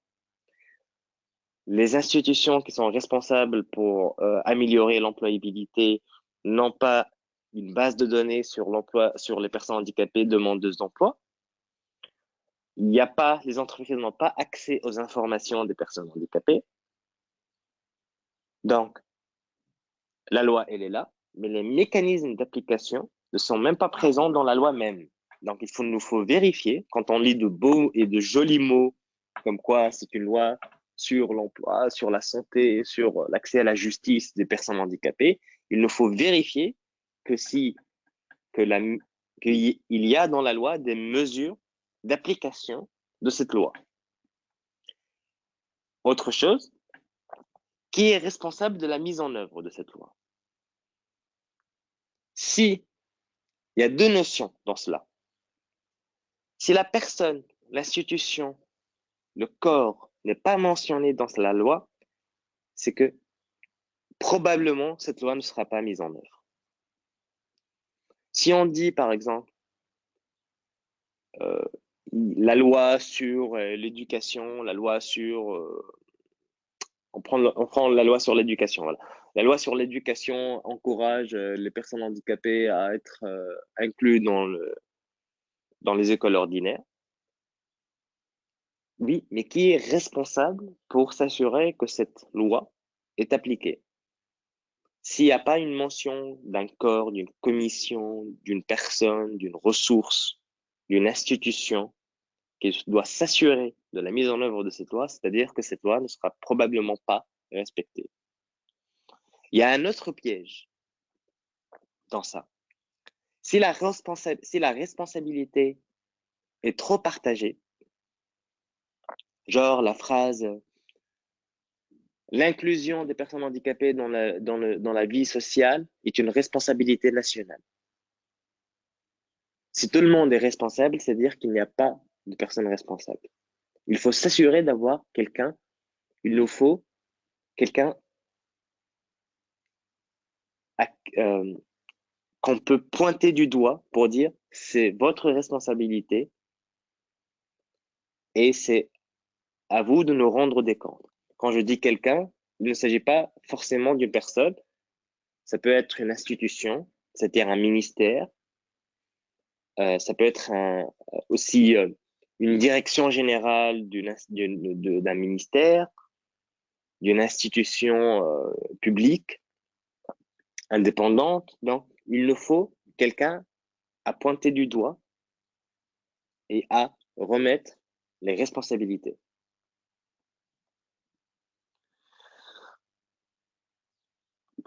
Les institutions qui sont responsables pour améliorer l'employabilité n'ont pas une base de données sur l'emploi, sur les personnes handicapées demandeuses d'emploi. Il n'y a pas, les entreprises n'ont pas accès aux informations des personnes handicapées. Donc, la loi, elle est là, mais les mécanismes d'application ne sont même pas présents dans la loi même. Donc, nous faut vérifier, quand on lit de beaux et de jolis mots, comme quoi c'est une loi sur l'emploi, sur la santé, sur l'accès à la justice des personnes handicapées, il nous faut vérifier que qu'il y a dans la loi des mesures d'application de cette loi. Autre chose, qui est responsable de la mise en œuvre de cette loi? Si il y a deux notions dans cela. Si la personne, l'institution, le corps n'est pas mentionné dans la loi, c'est que probablement cette loi ne sera pas mise en œuvre. Si on dit par exemple euh, la loi sur l'éducation, la loi sur on prend la loi sur l'éducation. Voilà. La loi sur l'éducation encourage les personnes handicapées à être inclus dans les écoles ordinaires. Oui, mais qui est responsable pour s'assurer que cette loi est appliquée? S'il n'y a pas une mention d'un corps, d'une commission, d'une personne, d'une ressource, d'une institution qui doit s'assurer de la mise en œuvre de cette loi, c'est-à-dire que cette loi ne sera probablement pas respectée. Il y a un autre piège dans ça. Si la responsabilité est trop partagée, genre la phrase l'inclusion des personnes handicapées dans la vie sociale est une responsabilité nationale. Si tout le monde est responsable, c'est-à-dire qu'il n'y a pas de personnes responsables. Il faut s'assurer d'avoir quelqu'un, il nous faut quelqu'un euh, qu'on peut pointer du doigt pour dire c'est votre responsabilité et c'est à vous de nous rendre des comptes. Quand je dis quelqu'un, il ne s'agit pas forcément d'une personne, ça peut être une institution, c'est-à-dire un ministère, ça peut être aussi une direction générale d'un ministère, d'une institution publique, indépendante. Donc, il nous faut quelqu'un à pointer du doigt et à remettre les responsabilités.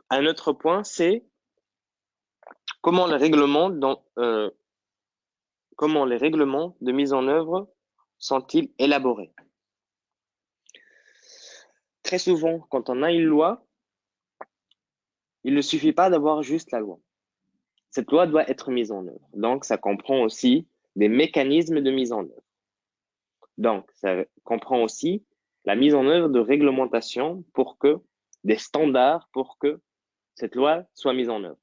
Un autre point, c'est comment comment les règlements de mise en œuvre sont-ils élaborés? Très souvent, quand on a une loi, il ne suffit pas d'avoir juste la loi. Cette loi doit être mise en œuvre. Donc, ça comprend aussi des mécanismes de mise en œuvre. Donc, ça comprend aussi la mise en œuvre de réglementations des standards pour que cette loi soit mise en œuvre.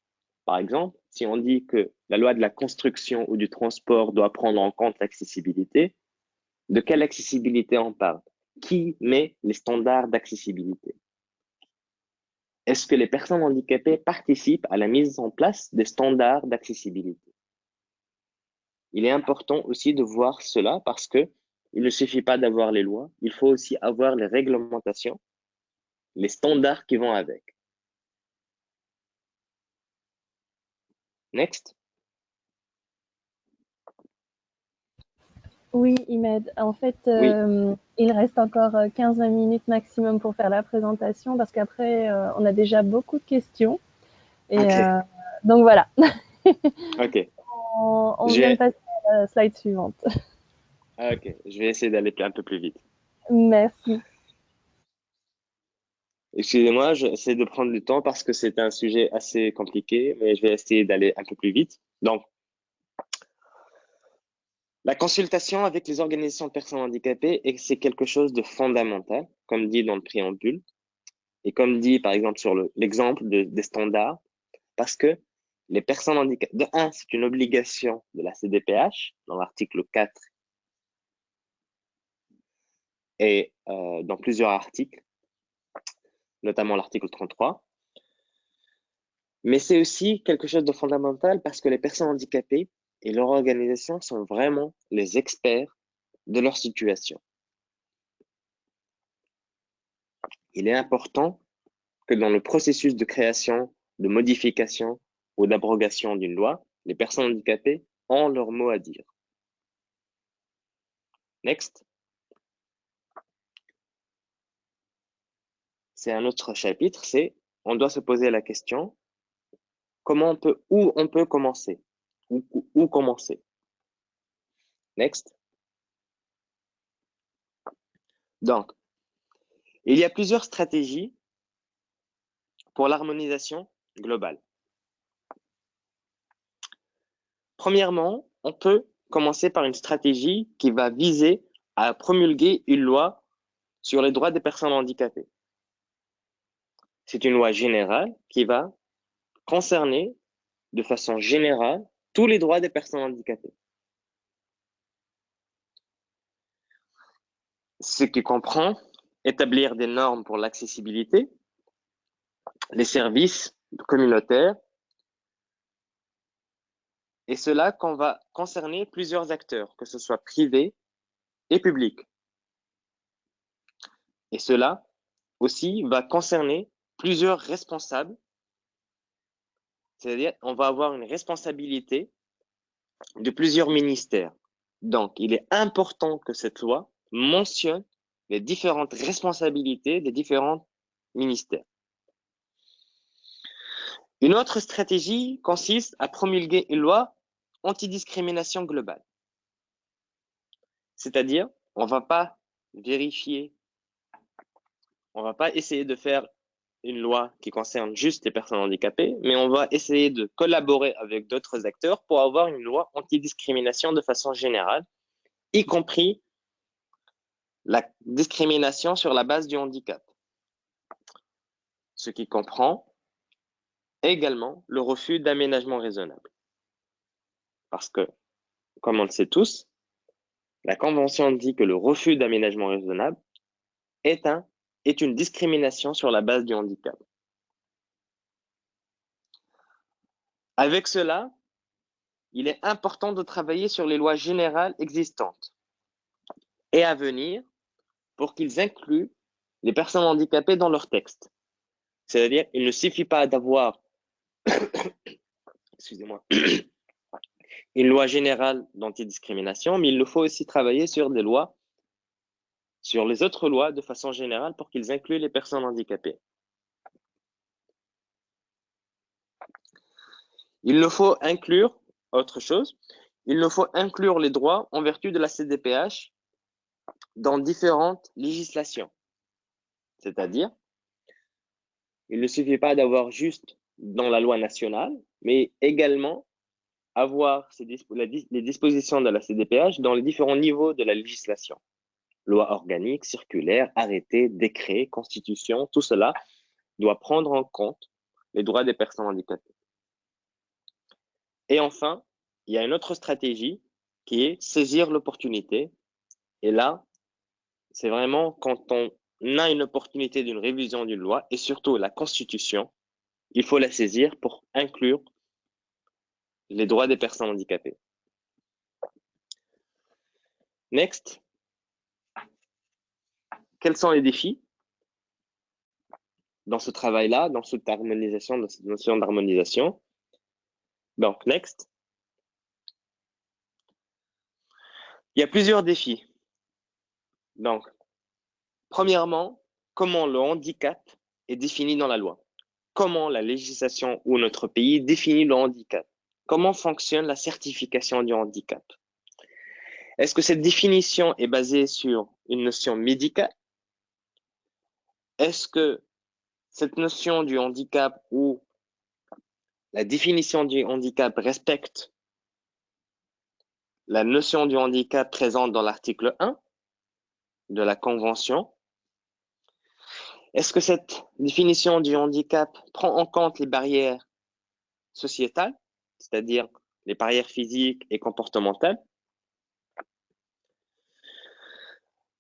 Par exemple, si on dit que la loi de la construction ou du transport doit prendre en compte l'accessibilité, de quelle accessibilité on parle? Qui met les standards d'accessibilité? Est-ce que les personnes handicapées participent à la mise en place des standards d'accessibilité? Il est important aussi de voir cela parce que il ne suffit pas d'avoir les lois, il faut aussi avoir les réglementations, les standards qui vont avec. Next. Oui, Imed. En fait, Oui, il reste encore 15-20 minutes maximum pour faire la présentation parce qu'après, on a déjà beaucoup de questions. Et ok, donc voilà, ok. on vient de J'ai, passer à la slide suivante. Ah, ok, je vais essayer d'aller un peu plus vite. Merci. Excusez-moi, j'essaie de prendre du temps parce que c'est un sujet assez compliqué, mais je vais essayer d'aller un peu plus vite. Donc, la consultation avec les organisations de personnes handicapées, c'est quelque chose de fondamental, comme dit dans le préambule, et comme dit par exemple sur l'exemple des standards, parce que les personnes handicapées, de un, c'est une obligation de la CDPH dans l'article 4 et dans plusieurs articles, notamment l'article 33. Mais c'est aussi quelque chose de fondamental parce que les personnes handicapées et leur organisation sont vraiment les experts de leur situation. Il est important que dans le processus de création, de modification ou d'abrogation d'une loi, les personnes handicapées ont leur mot à dire. Next. C'est un autre chapitre, c'est on doit se poser la question où on peut commencer, où commencer. Next. Donc, il y a plusieurs stratégies pour l'harmonisation globale. Premièrement, on peut commencer par une stratégie qui va viser à promulguer une loi sur les droits des personnes handicapées. C'est une loi générale qui va concerner de façon générale tous les droits des personnes handicapées. Ce qui comprend établir des normes pour l'accessibilité, les services communautaires, et cela qu'on va concerner plusieurs acteurs, que ce soit privés et publics. Et cela aussi va concerner plusieurs responsables, c'est-à-dire on va avoir une responsabilité de plusieurs ministères. Donc, il est important que cette loi mentionne les différentes responsabilités des différents ministères. Une autre stratégie consiste à promulguer une loi antidiscrimination globale. C'est-à-dire, on ne va pas vérifier, on ne va pas essayer de faire une loi qui concerne juste les personnes handicapées, mais on va essayer de collaborer avec d'autres acteurs pour avoir une loi antidiscrimination de façon générale, y compris la discrimination sur la base du handicap, ce qui comprend également le refus d'aménagement raisonnable. Parce que, comme on le sait tous, la Convention dit que le refus d'aménagement raisonnable est une discrimination sur la base du handicap. Avec cela, il est important de travailler sur les lois générales existantes et à venir pour qu'ils incluent les personnes handicapées dans leur texte. C'est-à-dire, il ne suffit pas d'avoir, excusez-moi, une loi générale d'antidiscrimination, mais il nous faut aussi travailler sur des lois, sur les autres lois de façon générale pour qu'ils incluent les personnes handicapées. Il nous faut inclure autre chose, il nous faut inclure les droits en vertu de la CDPH dans différentes législations. C'est-à-dire, il ne suffit pas d'avoir juste dans la loi nationale, mais également avoir les dispositions de la CDPH dans les différents niveaux de la législation. Loi organique, circulaire, arrêté, décret, constitution, tout cela doit prendre en compte les droits des personnes handicapées. Et enfin, il y a une autre stratégie qui est saisir l'opportunité. Et là, c'est vraiment quand on a une opportunité d'une révision d'une loi et surtout la Constitution, il faut la saisir pour inclure les droits des personnes handicapées. Next. Quels sont les défis dans ce travail-là, dans cette harmonisation, dans cette notion d'harmonisation? Donc, next. Il y a plusieurs défis. Donc, premièrement, comment le handicap est défini dans la loi? Comment la législation ou notre pays définit le handicap? Comment fonctionne la certification du handicap? Est-ce que cette définition est basée sur une notion médicale? Est-ce que cette notion du handicap ou la définition du handicap respecte la notion du handicap présente dans l'article 1 de la Convention? Est-ce que cette définition du handicap prend en compte les barrières sociétales, c'est-à-dire les barrières physiques et comportementales?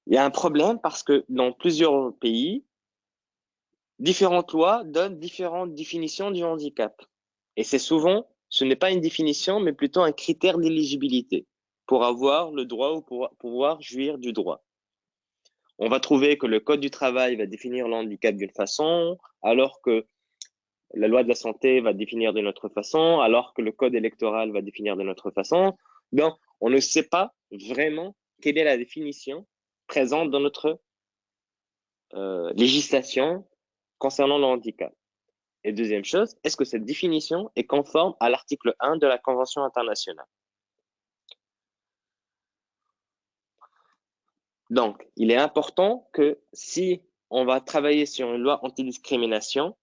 Il y a un problème parce que dans plusieurs pays, différentes lois donnent différentes définitions du handicap. Et c'est souvent, ce n'est pas une définition, mais plutôt un critère d'éligibilité pour avoir le droit ou pour pouvoir jouir du droit. On va trouver que le Code du travail va définir le handicap d'une façon, alors que la loi de la santé va définir d'une autre façon, alors que le Code électoral va définir d'une autre façon. Donc, on ne sait pas vraiment quelle est la définition présente dans notre législation concernant le handicap. Et deuxième chose, est-ce que cette définition est conforme à l'article 1 de la Convention internationale? Donc, il est important que si on va travailler sur une loi antidiscrimination,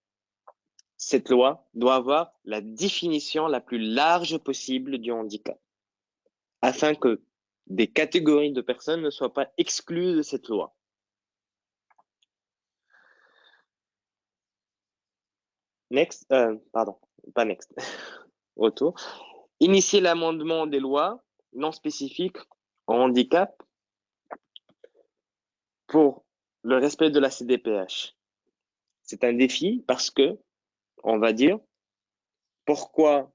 cette loi doit avoir la définition la plus large possible du handicap, afin que des catégories de personnes ne soient pas exclues de cette loi. Next, pardon, pas next. Retour. Initier l'amendement des lois non spécifiques en handicap pour le respect de la CDPH. C'est un défi parce que, on va dire, pourquoi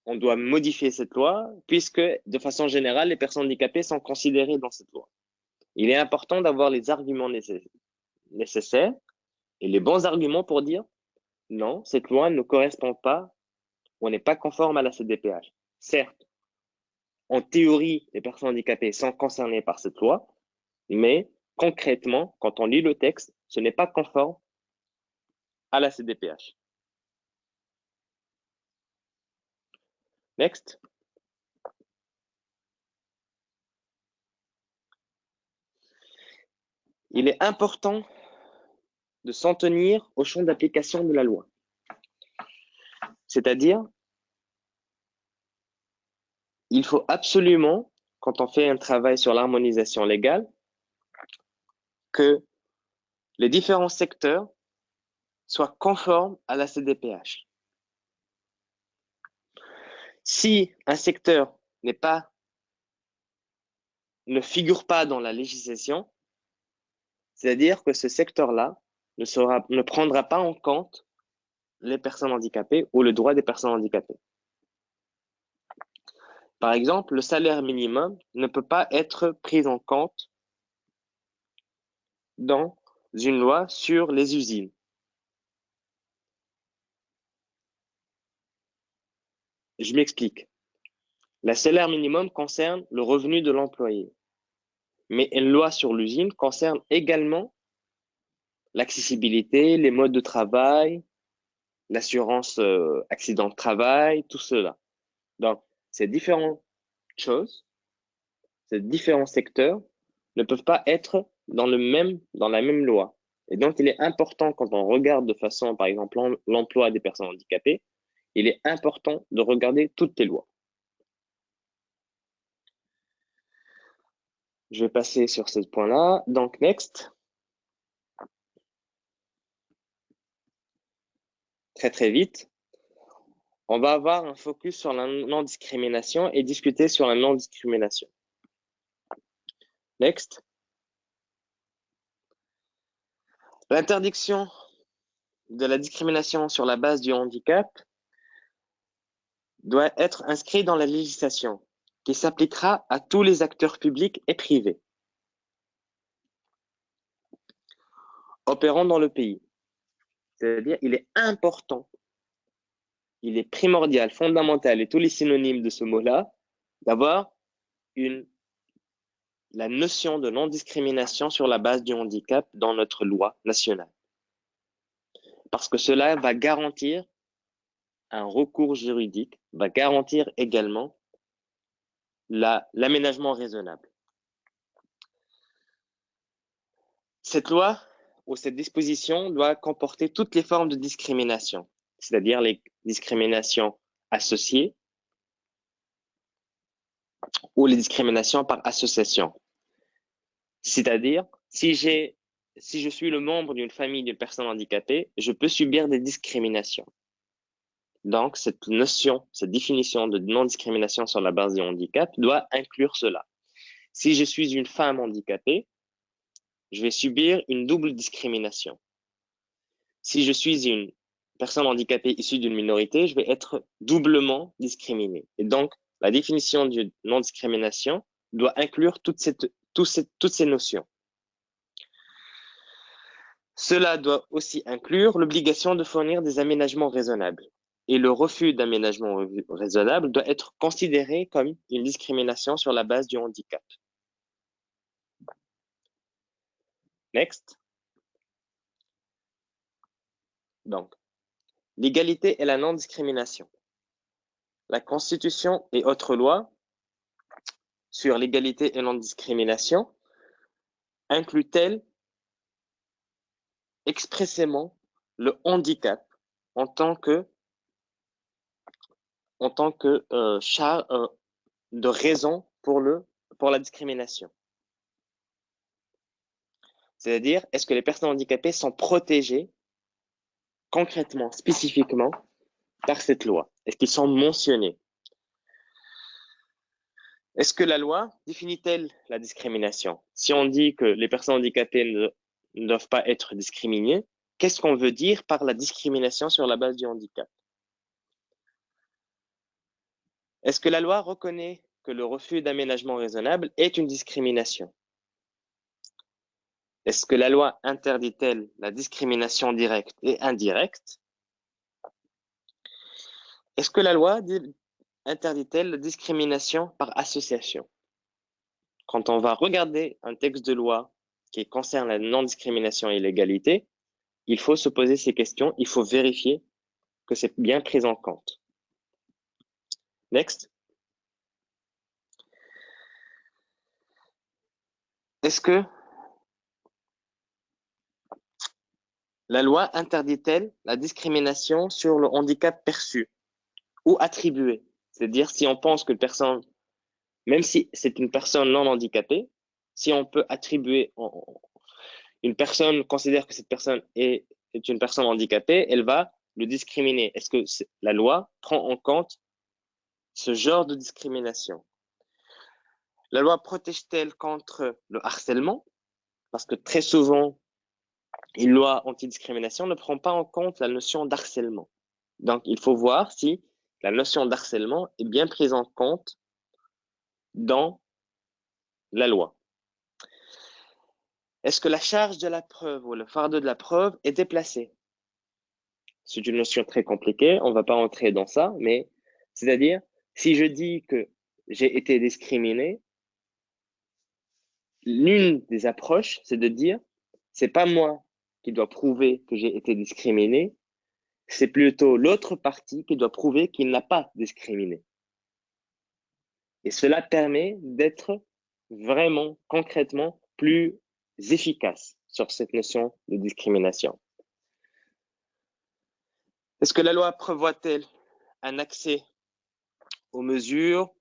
on doit modifier cette loi, puisque de façon générale, les personnes handicapées sont considérées dans cette loi. Il est important d'avoir les arguments nécessaires et les bons arguments pour dire non, cette loi ne correspond pas ou n'est pas conforme à la CDPH. Certes, en théorie, les personnes handicapées sont concernées par cette loi, mais concrètement, quand on lit le texte, ce n'est pas conforme à la CDPH. Next. Il est important de s'en tenir au champ d'application de la loi. C'est-à-dire, il faut absolument, quand on fait un travail sur l'harmonisation légale, que les différents secteurs soient conformes à la CDPH. Si un secteur ne figure pas dans la législation, c'est-à-dire que ce secteur-là ne prendra pas en compte les personnes handicapées ou le droit des personnes handicapées. Par exemple, le salaire minimum ne peut pas être pris en compte dans une loi sur les usines. Je m'explique. Le salaire minimum concerne le revenu de l'employé, mais une loi sur l'usine concerne également l'accessibilité, les modes de travail, l'assurance accident de travail, tout cela. Donc, ces différentes choses, ces différents secteurs ne peuvent pas être dans la même loi. Et donc, il est important quand on regarde de façon, par exemple, l'emploi des personnes handicapées, il est important de regarder toutes les lois. Je vais passer sur ce point-là. Donc, next. Très, très vite. On va avoir un focus sur la non-discrimination et discuter sur la non-discrimination. Next. L'interdiction de la discrimination sur la base du handicap doit être inscrite dans la législation qui s'appliquera à tous les acteurs publics et privés opérant dans le pays. C'est-à-dire, il est important, il est primordial, fondamental et tous les synonymes de ce mot-là d'avoir la notion de non-discrimination sur la base du handicap dans notre loi nationale. Parce que cela va garantir un recours juridique, va garantir également l'aménagement raisonnable. Cette loi ou cette disposition doit comporter toutes les formes de discrimination, c'est-à-dire les discriminations associées ou les discriminations par association. C'est-à-dire, si je suis le membre d'une famille d'une personne handicapée, je peux subir des discriminations. Donc, cette notion, cette définition de non-discrimination sur la base du handicap doit inclure cela. Si je suis une femme handicapée, je vais subir une double discrimination. Si je suis une personne handicapée issue d'une minorité, je vais être doublement discriminé. Et donc, la définition de non-discrimination doit inclure toutes ces notions. Cela doit aussi inclure l'obligation de fournir des aménagements raisonnables. Et le refus d'aménagement raisonnable doit être considéré comme une discrimination sur la base du handicap. Next. Donc, l'égalité et la non-discrimination. La Constitution et autres lois sur l'égalité et non-discrimination incluent-elles expressément le handicap en tant que de raison pour la discrimination. C'est-à-dire, est-ce que les personnes handicapées sont protégées concrètement, spécifiquement, par cette loi? Est-ce qu'ils sont mentionnés? Est-ce que la loi définit-elle la discrimination? Si on dit que les personnes handicapées ne doivent pas être discriminées, qu'est-ce qu'on veut dire par la discrimination sur la base du handicap? Est-ce que la loi reconnaît que le refus d'aménagement raisonnable est une discrimination? Est-ce que la loi interdit-elle la discrimination directe et indirecte? Est-ce que la loi interdit-elle la discrimination par association? Quand on va regarder un texte de loi qui concerne la non-discrimination et l'égalité, il faut se poser ces questions, il faut vérifier que c'est bien pris en compte. Next. Est-ce que la loi interdit-elle la discrimination sur le handicap perçu ou attribué? C'est-à-dire si on pense que personne, même si c'est une personne non handicapée, si on peut attribuer, une personne considère que cette personne est une personne handicapée, elle va le discriminer. Est-ce que la loi prend en compte ce genre de discrimination? La loi protège-t-elle contre le harcèlement? Parce que très souvent, une loi antidiscrimination ne prend pas en compte la notion d'harcèlement. Donc, il faut voir si la notion d'harcèlement est bien prise en compte dans la loi. Est-ce que la charge de la preuve ou le fardeau de la preuve est déplacé? C'est une notion très compliquée, on ne va pas entrer dans ça, mais c'est-à-dire, si je dis que j'ai été discriminé, l'une des approches, c'est de dire, c'est pas moi qui dois prouver que j'ai été discriminé, c'est plutôt l'autre partie qui doit prouver qu'il n'a pas discriminé. Et cela permet d'être vraiment, concrètement, plus efficace sur cette notion de discrimination. Est-ce que la loi prévoit-elle un accès aux mesures,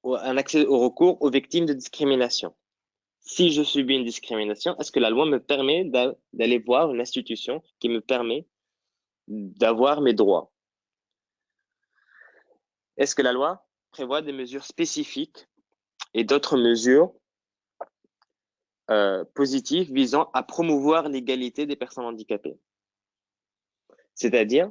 ou un accès au recours aux victimes de discrimination? Si je subis une discrimination, est-ce que la loi me permet d'aller voir une institution qui me permet d'avoir mes droits? Est-ce que la loi prévoit des mesures spécifiques et d'autres mesures positives visant à promouvoir l'égalité des personnes handicapées? C'est-à-dire,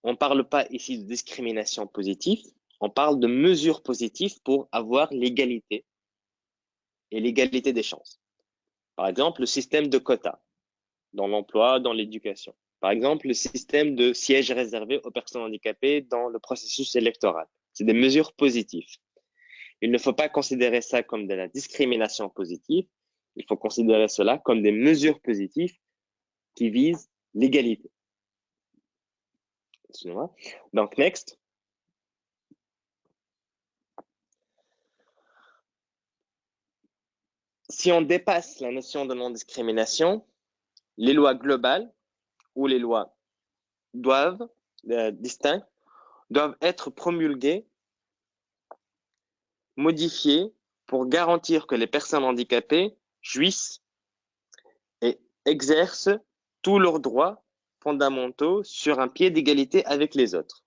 on ne parle pas ici de discrimination positive, on parle de mesures positives pour avoir l'égalité et l'égalité des chances. Par exemple, le système de quotas dans l'emploi, dans l'éducation. Par exemple, le système de sièges réservés aux personnes handicapées dans le processus électoral. C'est des mesures positives. Il ne faut pas considérer ça comme de la discrimination positive. Il faut considérer cela comme des mesures positives qui visent l'égalité. Donc, next. Si on dépasse la notion de non-discrimination, les lois globales ou les lois doivent, distinctes, doivent être promulguées, modifiées pour garantir que les personnes handicapées jouissent et exercent tous leurs droits fondamentaux sur un pied d'égalité avec les autres.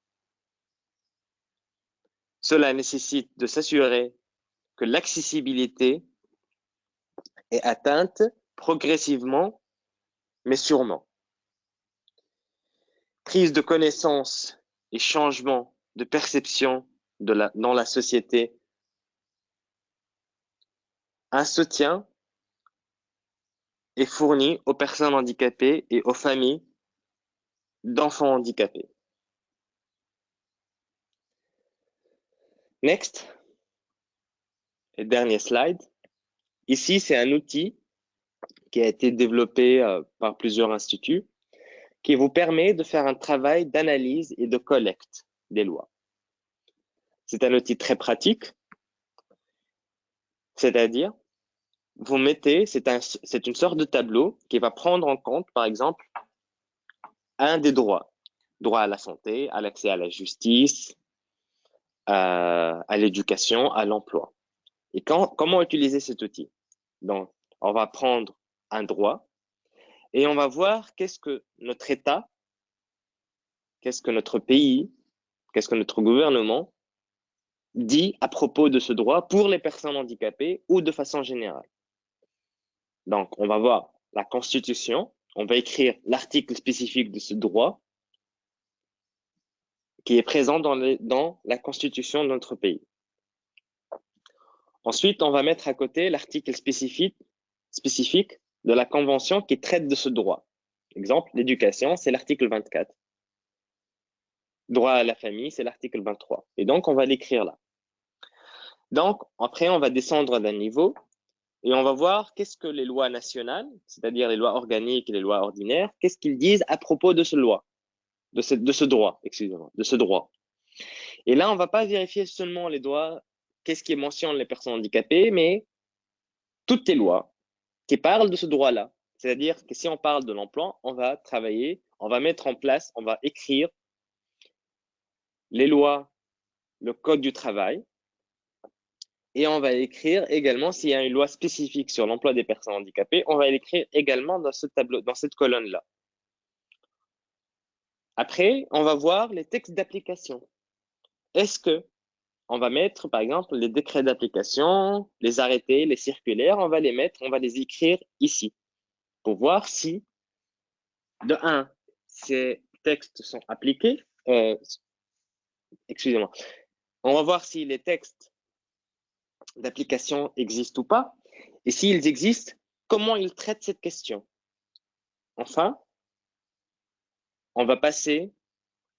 Cela nécessite de s'assurer que l'accessibilité est atteinte progressivement, mais sûrement. Prise de connaissance et changement de perception dans la société. Un soutien est fourni aux personnes handicapées et aux familles d'enfants handicapés. Next, et dernier slide. Ici, c'est un outil qui a été développé par plusieurs instituts qui vous permet de faire un travail d'analyse et de collecte des lois. C'est un outil très pratique, c'est-à-dire, vous mettez, c'est une sorte de tableau qui va prendre en compte, par exemple, un des droits. Droit à la santé, à l'accès à la justice, à l'éducation, à l'emploi. Et comment utiliser cet outil? Donc, on va prendre un droit et on va voir qu'est-ce que notre État, qu'est-ce que notre pays, qu'est-ce que notre gouvernement dit à propos de ce droit pour les personnes handicapées ou de façon générale. Donc, on va voir la Constitution, on va écrire l'article spécifique de ce droit qui est présent dans la Constitution de notre pays. Ensuite, on va mettre à côté l'article spécifique de la Convention qui traite de ce droit. Exemple, l'éducation, c'est l'article 24. Droit à la famille, c'est l'article 23. Et donc, on va l'écrire là. Donc, après, on va descendre d'un niveau et on va voir qu'est-ce que les lois nationales, c'est-à-dire les lois organiques et les lois ordinaires, qu'est-ce qu'ils disent à propos de ce loi, de ce droit, excusez-moi, de ce droit. Et là, on va pas vérifier seulement les droits, qu'est-ce qui mentionne les personnes handicapées, mais toutes les lois qui parlent de ce droit-là. C'est-à-dire que si on parle de l'emploi, on va travailler, on va mettre en place, on va écrire les lois, le code du travail, et on va écrire également, s'il y a une loi spécifique sur l'emploi des personnes handicapées, on va l'écrire également dans ce tableau, dans cette colonne-là. Après, on va voir les textes d'application. Est-ce que on va mettre, par exemple, les décrets d'application, les arrêtés, les circulaires, on va les mettre, on va les écrire ici pour voir si, de un, ces textes sont appliqués. Excusez-moi. On va voir si les textes d'application existent ou pas. Et s'ils existent, comment ils traitent cette question. Enfin, on va passer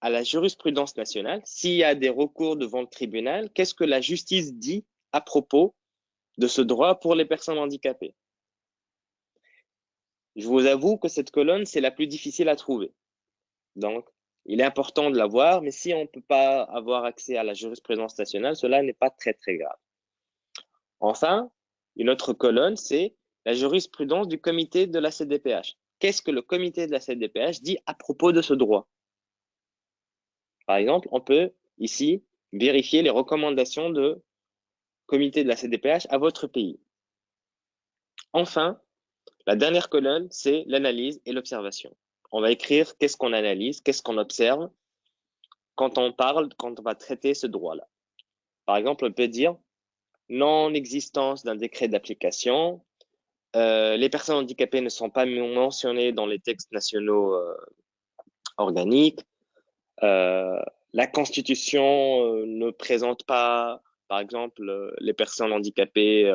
à la jurisprudence nationale. S'il y a des recours devant le tribunal, qu'est-ce que la justice dit à propos de ce droit pour les personnes handicapées? Je vous avoue que cette colonne, c'est la plus difficile à trouver. Donc, il est important de la voir, mais si on ne peut pas avoir accès à la jurisprudence nationale, cela n'est pas très, très grave. Enfin, une autre colonne, c'est la jurisprudence du comité de la CDPH. Qu'est-ce que le comité de la CDPH dit à propos de ce droit? Par exemple, on peut ici vérifier les recommandations du comité de la CDPH à votre pays. Enfin, la dernière colonne, c'est l'analyse et l'observation. On va écrire qu'est-ce qu'on analyse, qu'est-ce qu'on observe quand on va traiter ce droit-là. Par exemple, on peut dire non-existence d'un décret d'application, les personnes handicapées ne sont pas mentionnées dans les textes nationaux organiques, la Constitution ne présente pas, par exemple, les personnes handicapées,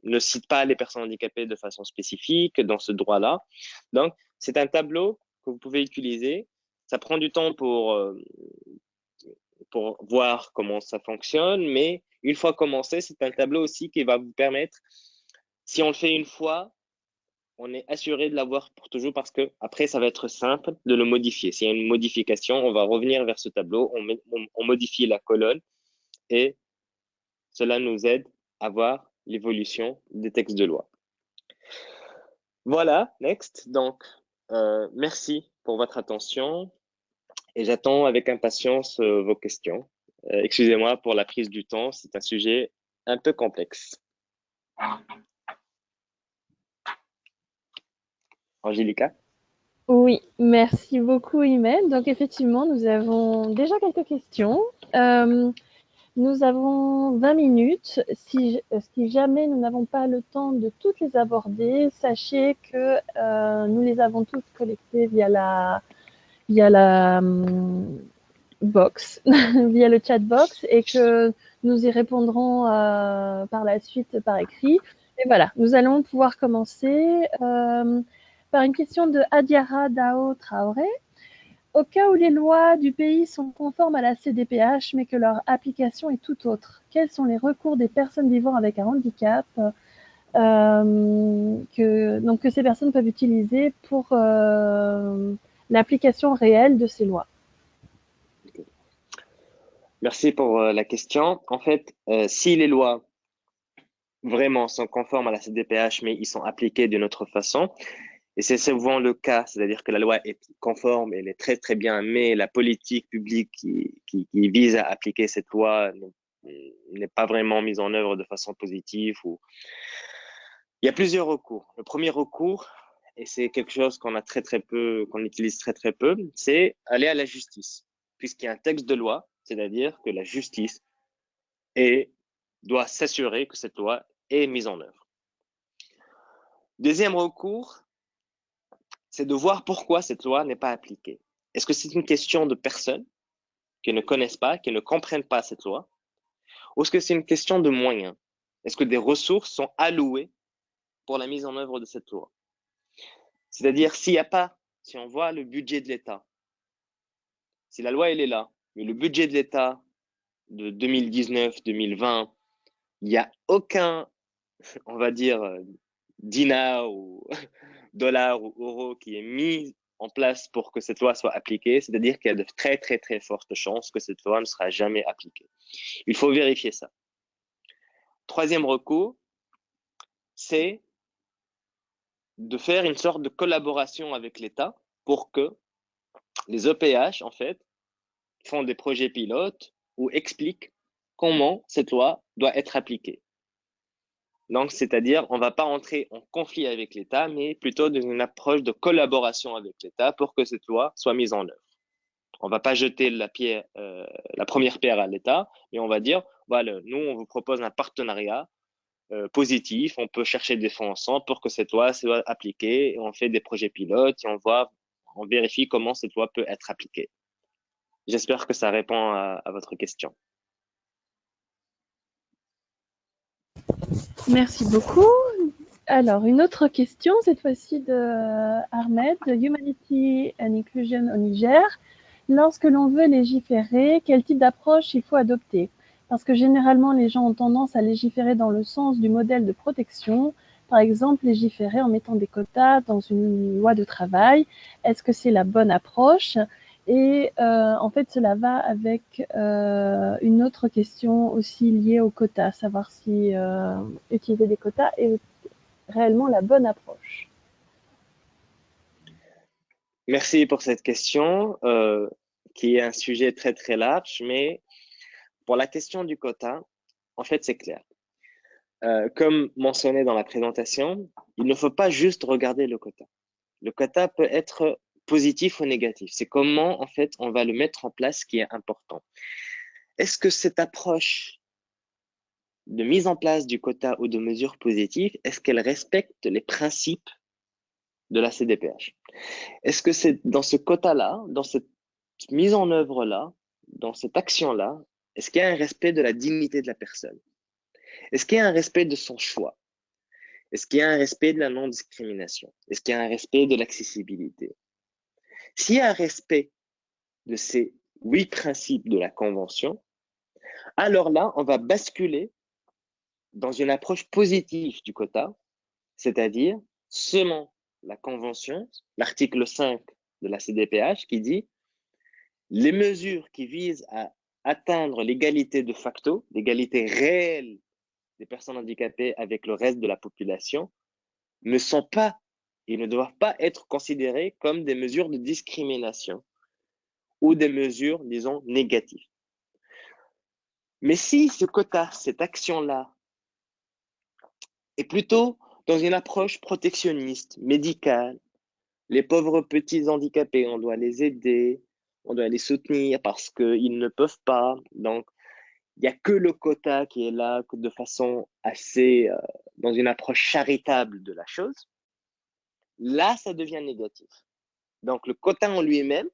ne cite pas les personnes handicapées de façon spécifique dans ce droit-là. Donc, c'est un tableau que vous pouvez utiliser. Ça prend du temps pour voir comment ça fonctionne, mais une fois commencé, c'est un tableau aussi qui va vous permettre, si on le fait une fois, on est assuré de l'avoir pour toujours parce que après ça va être simple de le modifier. S'il y a une modification, on va revenir vers ce tableau, on modifie la colonne et cela nous aide à voir l'évolution des textes de loi. Voilà, next. Donc, merci pour votre attention et j'attends avec impatience vos questions. Excusez-moi pour la prise du temps, c'est un sujet un peu complexe. Angélica? Oui, merci beaucoup, Imen. Donc, effectivement, nous avons déjà quelques questions. Euh, Nous avons 20 minutes. Si jamais nous n'avons pas le temps de toutes les aborder, sachez que nous les avons toutes collectées via la box, via le chat box, et que nous y répondrons par la suite par écrit. Et voilà, nous allons pouvoir commencer par une question de Adiara Dao Traoré. Au cas où les lois du pays sont conformes à la CDPH, mais que leur application est tout autre, quels sont les recours des personnes vivant avec un handicap que ces personnes peuvent utiliser pour l'application réelle de ces lois? Merci pour la question. En fait, si les lois vraiment sont conformes à la CDPH, mais ils sont appliqués d'une autre façon, et c'est souvent le cas, c'est-à-dire que la loi est conforme, elle est très très bien, mais la politique publique qui vise à appliquer cette loi n'est pas vraiment mise en œuvre de façon positive. Il y a plusieurs recours. Le premier recours, et c'est quelque chose qu'on a très très peu, qu'on utilise très très peu, c'est aller à la justice, puisqu'il y a un texte de loi, c'est-à-dire que la justice doit s'assurer que cette loi est mise en œuvre. Deuxième recours, c'est de voir pourquoi cette loi n'est pas appliquée. Est-ce que c'est une question de personnes qui ne connaissent pas, qui ne comprennent pas cette loi, ou est-ce que c'est une question de moyens? Est-ce que des ressources sont allouées pour la mise en œuvre de cette loi? C'est-à-dire, s'il n'y a pas, si on voit le budget de l'État, si la loi elle est là, mais le budget de l'État de 2019-2020, il n'y a aucun, on va dire, dinar ou dollar ou euro qui est mis en place pour que cette loi soit appliquée, c'est-à-dire qu'il y a de très très très fortes chances que cette loi ne sera jamais appliquée. Il faut vérifier ça. Troisième recours, c'est de faire une sorte de collaboration avec l'État pour que les EPH, en fait, font des projets pilotes ou expliquent comment cette loi doit être appliquée. Donc, c'est-à-dire, on ne va pas entrer en conflit avec l'État, mais plutôt dans une approche de collaboration avec l'État pour que cette loi soit mise en œuvre. On ne va pas jeter la première pierre à l'État, mais on va dire, voilà, nous, on vous propose un partenariat positif, on peut chercher des fonds ensemble pour que cette loi soit appliquée, et on fait des projets pilotes et on vérifie comment cette loi peut être appliquée. J'espère que ça répond à votre question. Merci beaucoup. Alors, une autre question, cette fois-ci de Ahmed, de Humanity and Inclusion au Niger. Lorsque l'on veut légiférer, quel type d'approche il faut adopter? Parce que généralement, les gens ont tendance à légiférer dans le sens du modèle de protection. Par exemple, légiférer en mettant des quotas dans une loi de travail. Est-ce que c'est la bonne approche? Et en fait, cela va avec une autre question aussi liée aux quotas, savoir si utiliser des quotas est réellement la bonne approche. Merci pour cette question, qui est un sujet très très large, mais pour la question du quota, en fait, c'est clair. Comme mentionné dans la présentation, il ne faut pas juste regarder le quota. Le quota peut être positif ou négatif. C'est comment, en fait, on va le mettre en place qui est important. Est-ce que cette approche de mise en place du quota ou de mesures positives, est-ce qu'elle respecte les principes de la CDPH? Est-ce que c'est dans ce quota-là, dans cette mise en œuvre-là, dans cette action-là, est-ce qu'il y a un respect de la dignité de la personne? Est-ce qu'il y a un respect de son choix? Est-ce qu'il y a un respect de la non-discrimination? Est-ce qu'il y a un respect de l'accessibilité? S'il y a un respect de ces 8 principes de la Convention, alors là, on va basculer dans une approche positive du quota, c'est-à-dire selon la Convention, l'article 5 de la CDPH qui dit les mesures qui visent à atteindre l'égalité de facto, l'égalité réelle des personnes handicapées avec le reste de la population ne sont pas et ne doivent pas être considérées comme des mesures de discrimination ou des mesures, disons, négatives. Mais si ce quota, cette action-là, est plutôt dans une approche protectionniste, médicale, les pauvres petits handicapés, on doit les aider, on doit les soutenir parce qu'ils ne peuvent pas. Donc, il n'y a que le quota qui est là de façon assez, dans une approche charitable de la chose. Là, ça devient négatif. Donc, le quota en lui-même,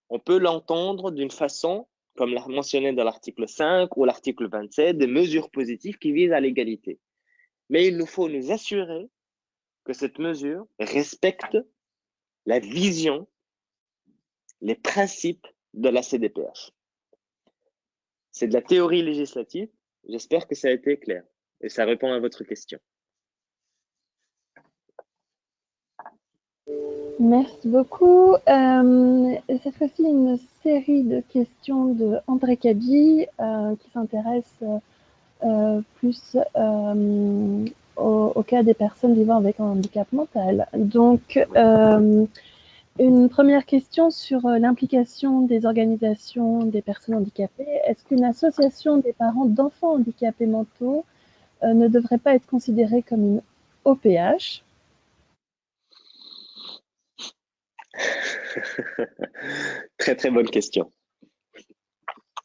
on peut l'entendre d'une façon, comme l'a mentionné dans l'article 5 ou l'article 27, des mesures positives qui visent à l'égalité. Mais il nous faut nous assurer que cette mesure respecte la vision, les principes de la CDPH. C'est de la théorie législative. J'espère que ça a été clair et ça répond à votre question. Merci beaucoup. Cette fois-ci, une série de questions de André Kaby qui s'intéresse plus au cas des personnes vivant avec un handicap mental. Donc, une première question sur l'implication des organisations des personnes handicapées. Est-ce qu'une association des parents d'enfants handicapés mentaux ne devrait pas être considérée comme une OPH? Très très bonne question.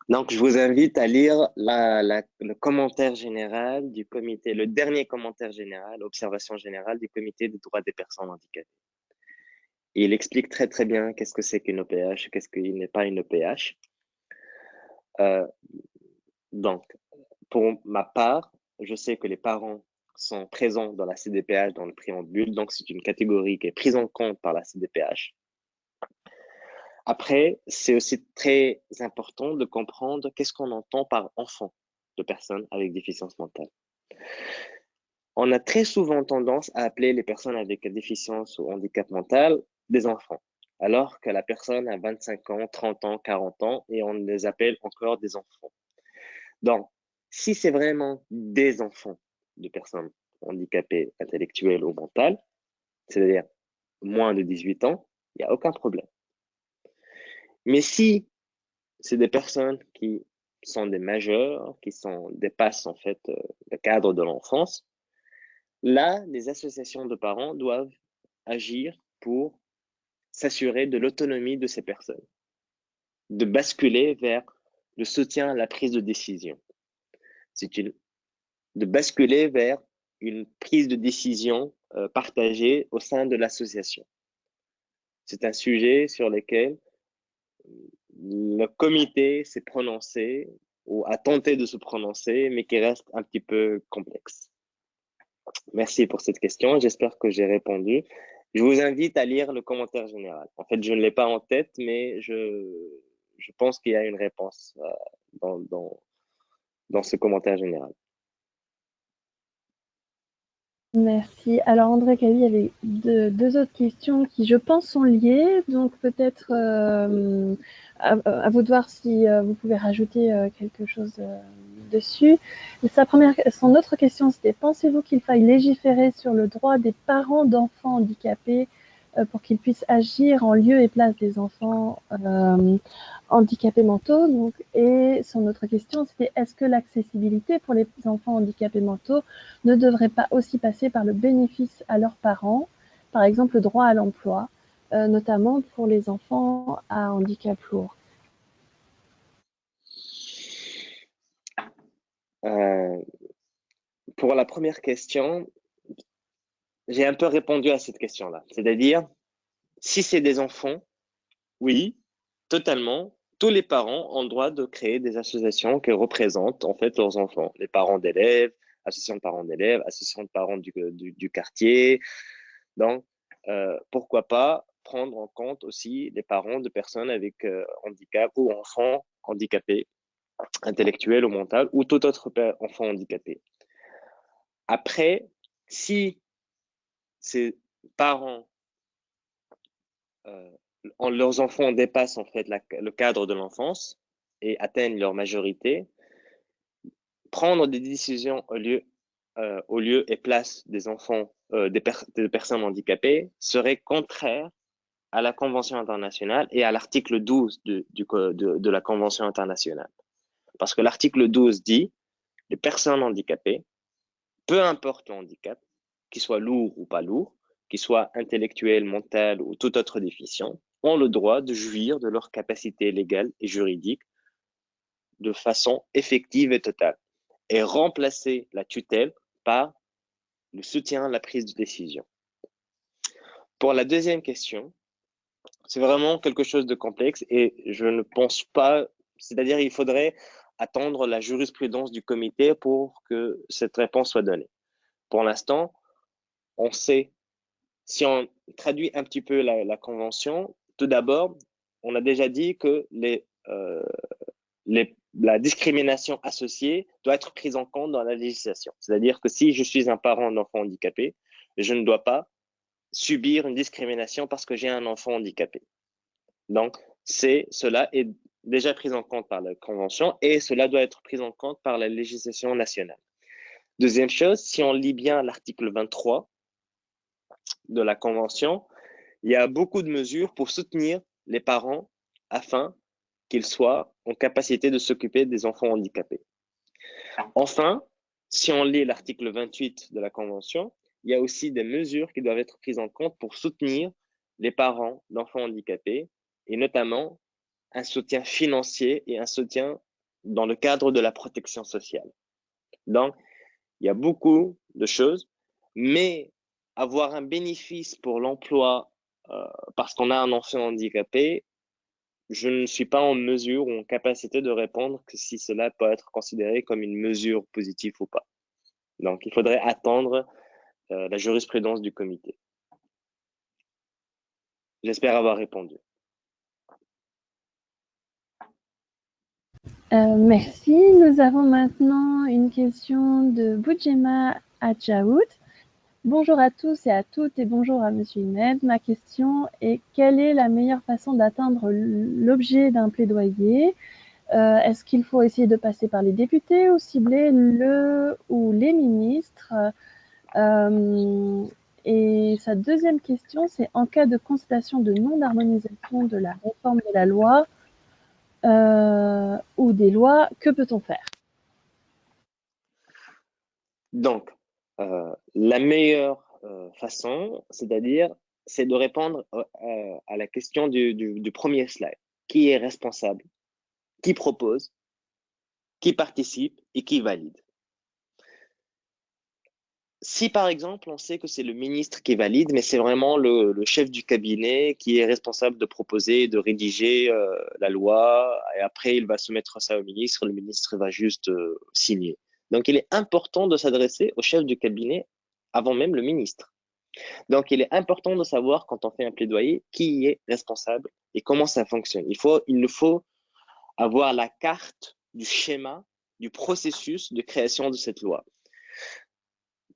Donc, je vous invite à lire le commentaire général du comité, le dernier commentaire général, observation générale du comité des droits des personnes handicapées. Et il explique très très bien qu'est-ce que c'est qu'une OPH, qu'est-ce qu'il n'est pas une OPH. Donc, pour ma part, je sais que les parents sont présents dans la CDPH, dans le préambule, donc c'est une catégorie qui est prise en compte par la CDPH. Après, c'est aussi très important de comprendre qu'est-ce qu'on entend par enfant de personnes avec déficience mentale. On a très souvent tendance à appeler les personnes avec déficience ou handicap mental des enfants, alors que la personne a 25 ans, 30 ans, 40 ans et on les appelle encore des enfants. Donc, si c'est vraiment des enfants de personnes handicapées intellectuelles ou mentales, c'est-à-dire moins de 18 ans, il n'y a aucun problème. Mais si c'est des personnes qui sont des majeurs, dépassent en fait le cadre de l'enfance, là, les associations de parents doivent agir pour s'assurer de l'autonomie de ces personnes, de basculer vers le soutien à la prise de décision. De basculer vers une prise de décision partagée au sein de l'association. C'est un sujet sur lequel le comité s'est prononcé ou a tenté de se prononcer, mais qui reste un petit peu complexe. Merci pour cette question. J'espère que j'ai répondu. Je vous invite à lire le commentaire général. En fait, je ne l'ai pas en tête, mais je pense qu'il y a une réponse dans ce commentaire général. Merci. Alors André Cavi avait deux autres questions qui, je pense, sont liées. Donc peut-être à vous de voir si vous pouvez rajouter quelque chose dessus. Son autre question, c'était pensez-vous qu'il faille légiférer sur le droit des parents d'enfants handicapés pour qu'ils puissent agir en lieu et place des enfants handicapés mentaux. Donc, et son autre question, c'était est-ce que l'accessibilité pour les enfants handicapés mentaux ne devrait pas aussi passer par le bénéfice à leurs parents, par exemple le droit à l'emploi, notamment pour les enfants à handicap lourd? Pour la première question, j'ai un peu répondu à cette question-là. C'est-à-dire, si c'est des enfants, oui, totalement. Tous les parents ont le droit de créer des associations qui représentent en fait leurs enfants, les parents d'élèves, association de parents d'élèves, association de parents du quartier. Donc, pourquoi pas prendre en compte aussi les parents de personnes avec handicap ou enfants handicapés, intellectuels ou mentaux, ou tout autre enfant handicapé. Après, si ces parents leurs enfants dépassent en fait le cadre de l'enfance et atteignent leur majorité, prendre des décisions au lieu et place des enfants, des personnes handicapées serait contraire à la Convention internationale et à l'article 12 de la Convention internationale. Parce que l'article 12 dit les personnes handicapées, peu importe le handicap, qu'il soit lourd ou pas lourd, qu'il soit intellectuel, mental ou toute autre déficience, ont le droit de jouir de leurs capacités légales et juridiques de façon effective et totale et remplacer la tutelle par le soutien à la prise de décision. Pour la deuxième question, c'est vraiment quelque chose de complexe et je ne pense pas, c'est-à-dire il faudrait attendre la jurisprudence du comité pour que cette réponse soit donnée. Pour l'instant, on sait, si on traduit un petit peu la convention, tout d'abord, on a déjà dit que la discrimination associée doit être prise en compte dans la législation. C'est-à-dire que si je suis un parent d'enfant handicapé, je ne dois pas subir une discrimination parce que j'ai un enfant handicapé. Donc, cela est déjà pris en compte par la Convention et cela doit être pris en compte par la législation nationale. Deuxième chose, si on lit bien l'article 23 de la Convention, il y a beaucoup de mesures pour soutenir les parents afin qu'ils soient en capacité de s'occuper des enfants handicapés. Enfin, si on lit l'article 28 de la Convention, il y a aussi des mesures qui doivent être prises en compte pour soutenir les parents d'enfants handicapés et notamment un soutien financier et un soutien dans le cadre de la protection sociale. Donc, il y a beaucoup de choses, mais avoir un bénéfice pour l'emploi parce qu'on a un enfant handicapé, je ne suis pas en mesure ou en capacité de répondre que si cela peut être considéré comme une mesure positive ou pas. Donc, il faudrait attendre la jurisprudence du comité. J'espère avoir répondu. Merci. Nous avons maintenant une question de Boudjema Adjaoud. Bonjour à tous et à toutes et bonjour à Monsieur Imed. Ma question est quelle est la meilleure façon d'atteindre l'objet d'un plaidoyer? Est-ce qu'il faut essayer de passer par les députés ou cibler le ou les ministres? Et sa deuxième question, c'est en cas de constatation de non-harmonisation de la réforme de la loi ou des lois, que peut-on faire? Donc, la meilleure façon, c'est-à-dire, c'est de répondre à la question du premier slide. Qui est responsable? Qui propose? Qui participe et qui valide? Si par exemple, on sait que c'est le ministre qui valide, mais c'est vraiment le chef du cabinet qui est responsable de proposer, de rédiger la loi, et après il va soumettre ça au ministre, le ministre va juste signer. Donc il est important de s'adresser au chef du cabinet avant même le ministre. Donc il est important de savoir quand on fait un plaidoyer qui est responsable et comment ça fonctionne. Il nous faut avoir la carte du schéma, du processus de création de cette loi.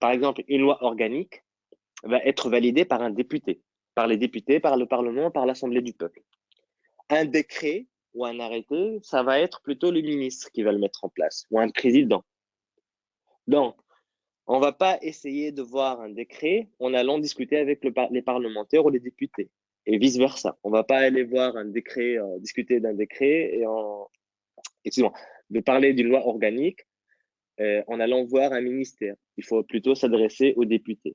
Par exemple, une loi organique va être validée par un député, par les députés, par le Parlement, par l'Assemblée du peuple. Un décret ou un arrêté, ça va être plutôt le ministre qui va le mettre en place, ou un président. Donc, on ne va pas essayer de voir un décret en allant discuter avec les parlementaires ou les députés, et vice-versa. On ne va pas aller voir un décret, discuter d'un décret et excusez-moi, de parler d'une loi organique en allant voir un ministère. Il faut plutôt s'adresser aux députés.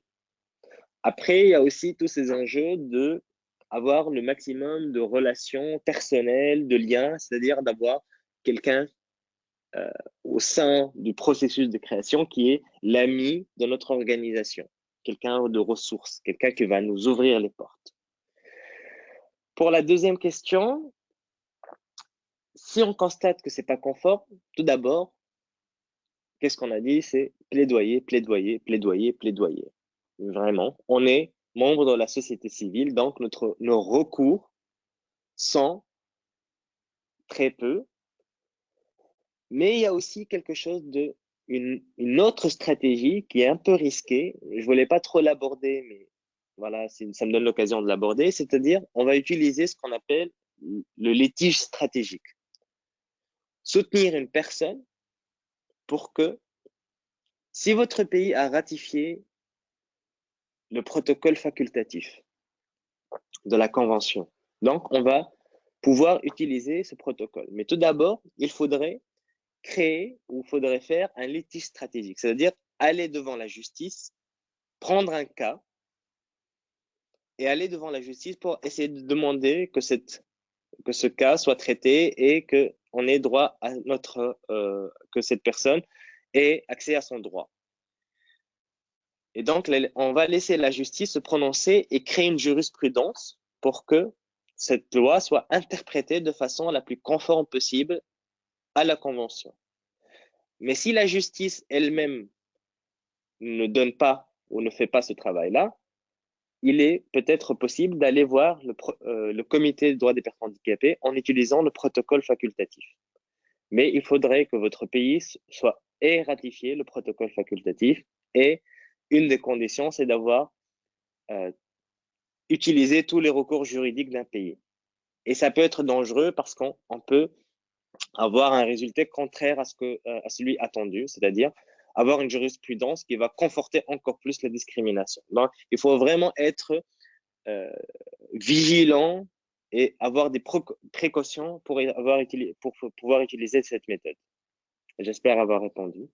Après, il y a aussi tous ces enjeux de avoir le maximum de relations personnelles, de liens, c'est-à-dire d'avoir quelqu'un au sein du processus de création qui est l'ami de notre organisation, quelqu'un de ressources, quelqu'un qui va nous ouvrir les portes. Pour la deuxième question, si on constate que c'est pas conforme, tout d'abord, qu'est-ce qu'on a dit? C'est plaidoyer, plaidoyer, plaidoyer, plaidoyer. Vraiment, on est membre de la société civile, donc nos recours sont très peu. Mais il y a aussi quelque chose une autre stratégie qui est un peu risquée. Je voulais pas trop l'aborder, mais voilà, ça me donne l'occasion de l'aborder. C'est-à-dire, on va utiliser ce qu'on appelle le litige stratégique. Soutenir une personne pour que, si votre pays a ratifié le protocole facultatif de la Convention, donc on va pouvoir utiliser ce protocole. Mais tout d'abord, il faudrait créer ou il faudrait faire un litige stratégique, c'est-à-dire aller devant la justice, prendre un cas et aller devant la justice pour essayer de demander que ce cas soit traité et qu'on ait droit à que cette personne ait accès à son droit. Et donc, on va laisser la justice se prononcer et créer une jurisprudence pour que cette loi soit interprétée de façon la plus conforme possible à la Convention. Mais si la justice elle-même ne donne pas ou ne fait pas ce travail-là, il est peut-être possible d'aller voir le comité des droits des personnes handicapées en utilisant le protocole facultatif. Mais il faudrait que votre pays ait ratifié le protocole facultatif et une des conditions, c'est d'avoir utilisé tous les recours juridiques d'un pays. Et ça peut être dangereux parce qu'on peut avoir un résultat contraire à celui attendu, c'est-à-dire avoir une jurisprudence qui va conforter encore plus la discrimination. Donc, il faut vraiment être vigilant et avoir des précautions pour pouvoir utiliser cette méthode. J'espère avoir répondu.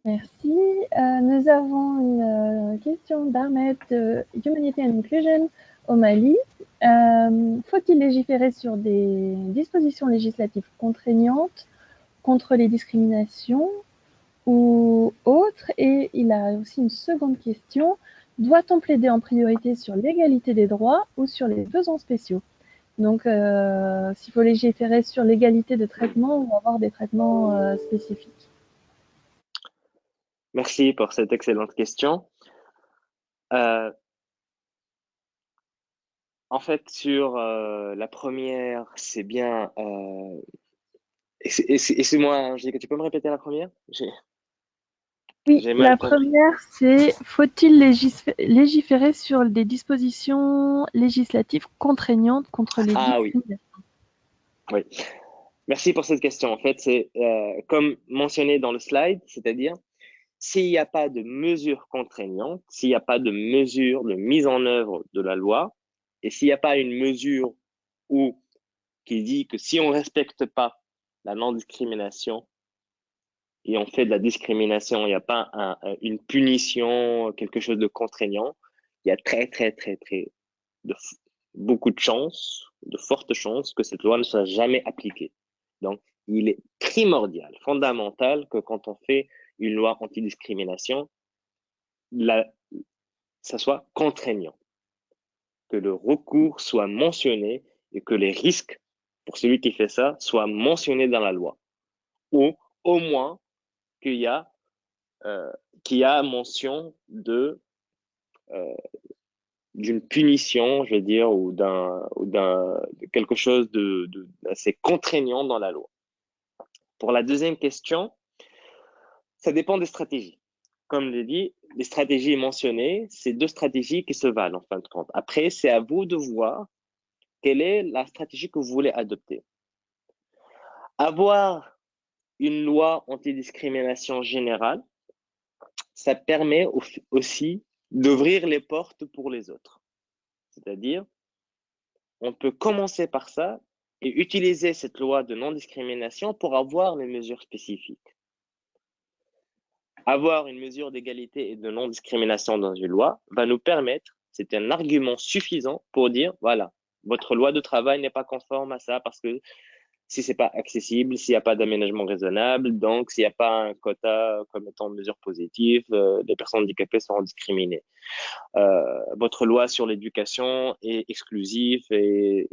Merci. Nous avons une question d'Ahmed de Humanity and Inclusion au Mali. Faut-il légiférer sur des dispositions législatives contraignantes contre les discriminations ou autres? Et il a aussi une seconde question. Doit-on plaider en priorité sur l'égalité des droits ou sur les besoins spéciaux? Donc, s'il faut légiférer sur l'égalité de traitement ou avoir des traitements spécifiques. Merci pour cette excellente question. En fait, sur la première, c'est bien. Excuse-moi, Angélique, tu peux me répéter la première? Oui, J'ai mal la compris. première, c'est faut-il légiférer sur des dispositions législatives contraignantes contre les Ah oui, discriminations? oui. Merci pour cette question. En fait, c'est comme mentionné dans le slide, c'est-à-dire s'il n'y a pas de mesures contraignantes, s'il n'y a pas de mesures de mise en œuvre de la loi, et s'il n'y a pas une mesure qui dit que si on ne respecte pas la non-discrimination et on fait de la discrimination, il n'y a pas une punition, quelque chose de contraignant, il y a de, beaucoup de chances, de fortes chances que cette loi ne soit jamais appliquée. Donc, il est primordial, fondamental que quand on fait une loi antidiscrimination, ça soit contraignant, que le recours soit mentionné et que les risques pour celui qui fait ça soient mentionnés dans la loi. Ou au moins qu'il y a, mention d'une punition, je veux dire, de quelque chose d'assez contraignant dans la loi. Pour la deuxième question, ça dépend des stratégies. Comme je l'ai dit, les stratégies mentionnées, c'est deux stratégies qui se valent en fin de compte. Après, c'est à vous de voir quelle est la stratégie que vous voulez adopter. Avoir une loi antidiscrimination générale, ça permet aussi d'ouvrir les portes pour les autres. C'est-à-dire, on peut commencer par ça et utiliser cette loi de non-discrimination pour avoir les mesures spécifiques. Avoir une mesure d'égalité et de non-discrimination dans une loi va nous permettre, c'est un argument suffisant pour dire, voilà, votre loi de travail n'est pas conforme à ça parce que si c'est pas accessible, s'il n'y a pas d'aménagement raisonnable, donc s'il n'y a pas un quota comme étant mesure positive, les personnes handicapées seront discriminées. Votre loi sur l'éducation est exclusive et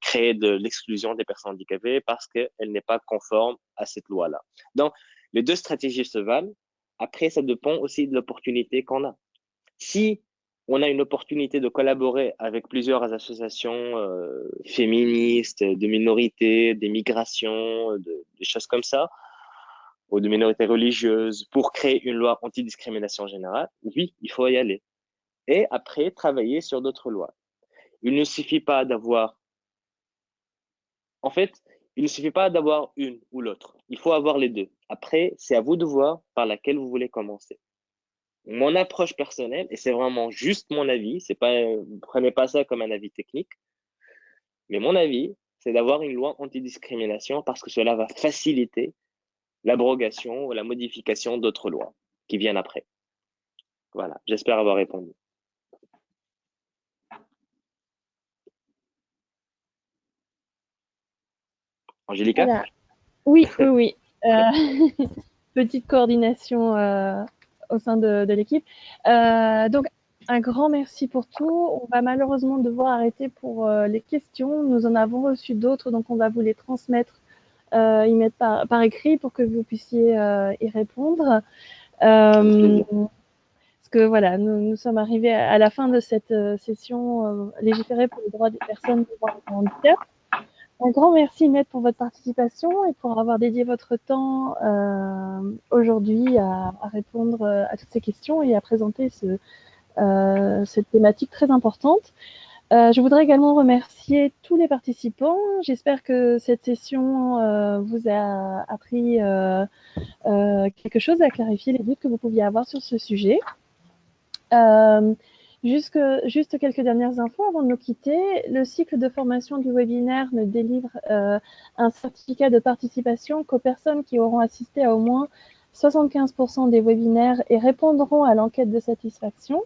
crée de l'exclusion des personnes handicapées parce qu'elle n'est pas conforme à cette loi-là. Donc, les deux stratégies se valent. Après, ça dépend aussi de l'opportunité qu'on a. Si on a une opportunité de collaborer avec plusieurs associations féministes, de minorités, des migrations, des choses comme ça, ou de minorités religieuses, pour créer une loi antidiscrimination générale, oui, il faut y aller. Et après, travailler sur d'autres lois. Il ne suffit pas d'avoir... En fait, Il ne suffit pas d'avoir une ou l'autre. Il faut avoir les deux. Après, c'est à vous de voir par laquelle vous voulez commencer. Mon approche personnelle, et c'est vraiment juste mon avis, c'est pas, prenez pas ça comme un avis technique, mais mon avis, c'est d'avoir une loi antidiscrimination parce que cela va faciliter l'abrogation ou la modification d'autres lois qui viennent après. Voilà, j'espère avoir répondu. Angélica? Voilà. Oui, oui, oui. Petite coordination au sein de l'équipe. Donc, un grand merci pour tout. On va malheureusement devoir arrêter pour les questions. Nous en avons reçu d'autres, donc on va vous les transmettre, y mettre par écrit pour que vous puissiez y répondre. Parce que voilà, nous sommes arrivés à la fin de cette session légiférer pour les droits des personnes vivant avec un handicap. Un grand merci, Maître, pour votre participation et pour avoir dédié votre temps aujourd'hui à répondre à toutes ces questions et à présenter cette thématique très importante. Je voudrais également remercier tous les participants. J'espère que cette session vous a appris quelque chose, à clarifier les doutes que vous pouviez avoir sur ce sujet. Juste quelques dernières infos avant de nous quitter. Le cycle de formation du webinaire ne délivre un certificat de participation qu'aux personnes qui auront assisté à au moins 75% des webinaires et répondront à l'enquête de satisfaction.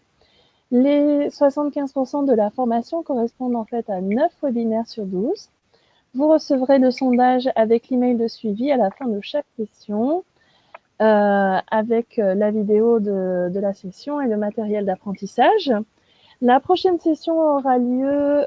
Les 75% de la formation correspondent en fait à 9 webinaires sur 12. Vous recevrez le sondage avec l'email de suivi à la fin de chaque session. Avec la vidéo de la session et le matériel d'apprentissage. La prochaine session aura lieu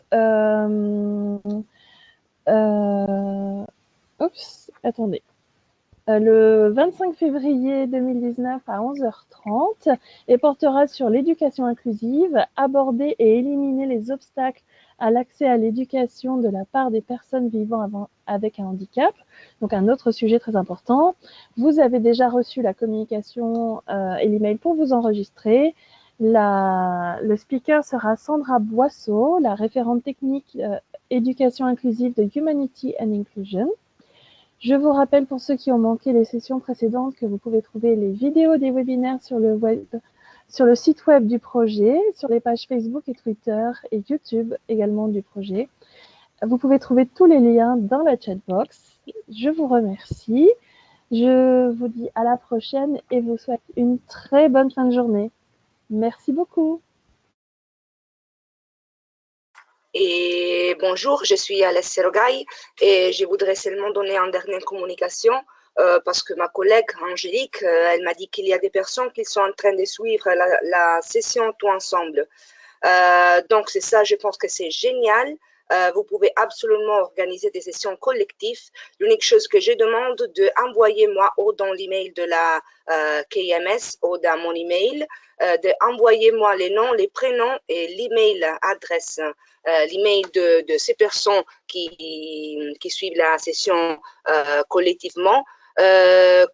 le 25 février 2019 à 11h30 et portera sur l'éducation inclusive, aborder et éliminer les obstacles à l'accès à l'éducation de la part des personnes vivant avec un handicap. Donc un autre sujet très important. Vous avez déjà reçu la communication et l'email pour vous enregistrer. Le speaker sera Sandra Boisseau, la référente technique éducation inclusive de Humanity and Inclusion. Je vous rappelle pour ceux qui ont manqué les sessions précédentes que vous pouvez trouver les vidéos des webinaires sur le site web du projet, sur les pages Facebook et Twitter et YouTube également du projet. Vous pouvez trouver tous les liens dans la chatbox. Je vous remercie. Je vous dis à la prochaine et vous souhaite une très bonne fin de journée. Merci beaucoup. Et bonjour, je suis Alessia Serogai et je voudrais seulement donner une dernière communication parce que ma collègue Angélique, elle m'a dit qu'il y a des personnes qui sont en train de suivre la session tout ensemble. Donc, c'est ça, je pense que c'est génial. Vous pouvez absolument organiser des sessions collectives. L'unique chose que je demande, de envoyer moi ou dans l'email de la KMS ou dans mon email, de envoyer moi les noms, les prénoms et l'email adresse, l'email de ces personnes qui suivent la session collectivement.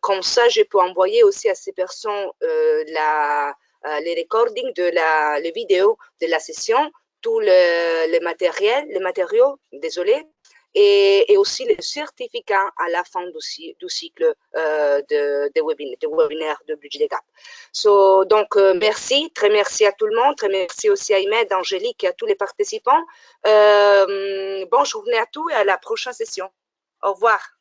Comme ça, je peux envoyer aussi à ces personnes les recordings les vidéos de la session, tout le matériel, les matériaux, désolé, et aussi le certificat à la fin du cycle de webinaire de Bridge the Gap. Donc, merci, très merci à tout le monde, très merci aussi à Ahmed, Angélique et à tous les participants. Bonne journée à tous et à la prochaine session. Au revoir.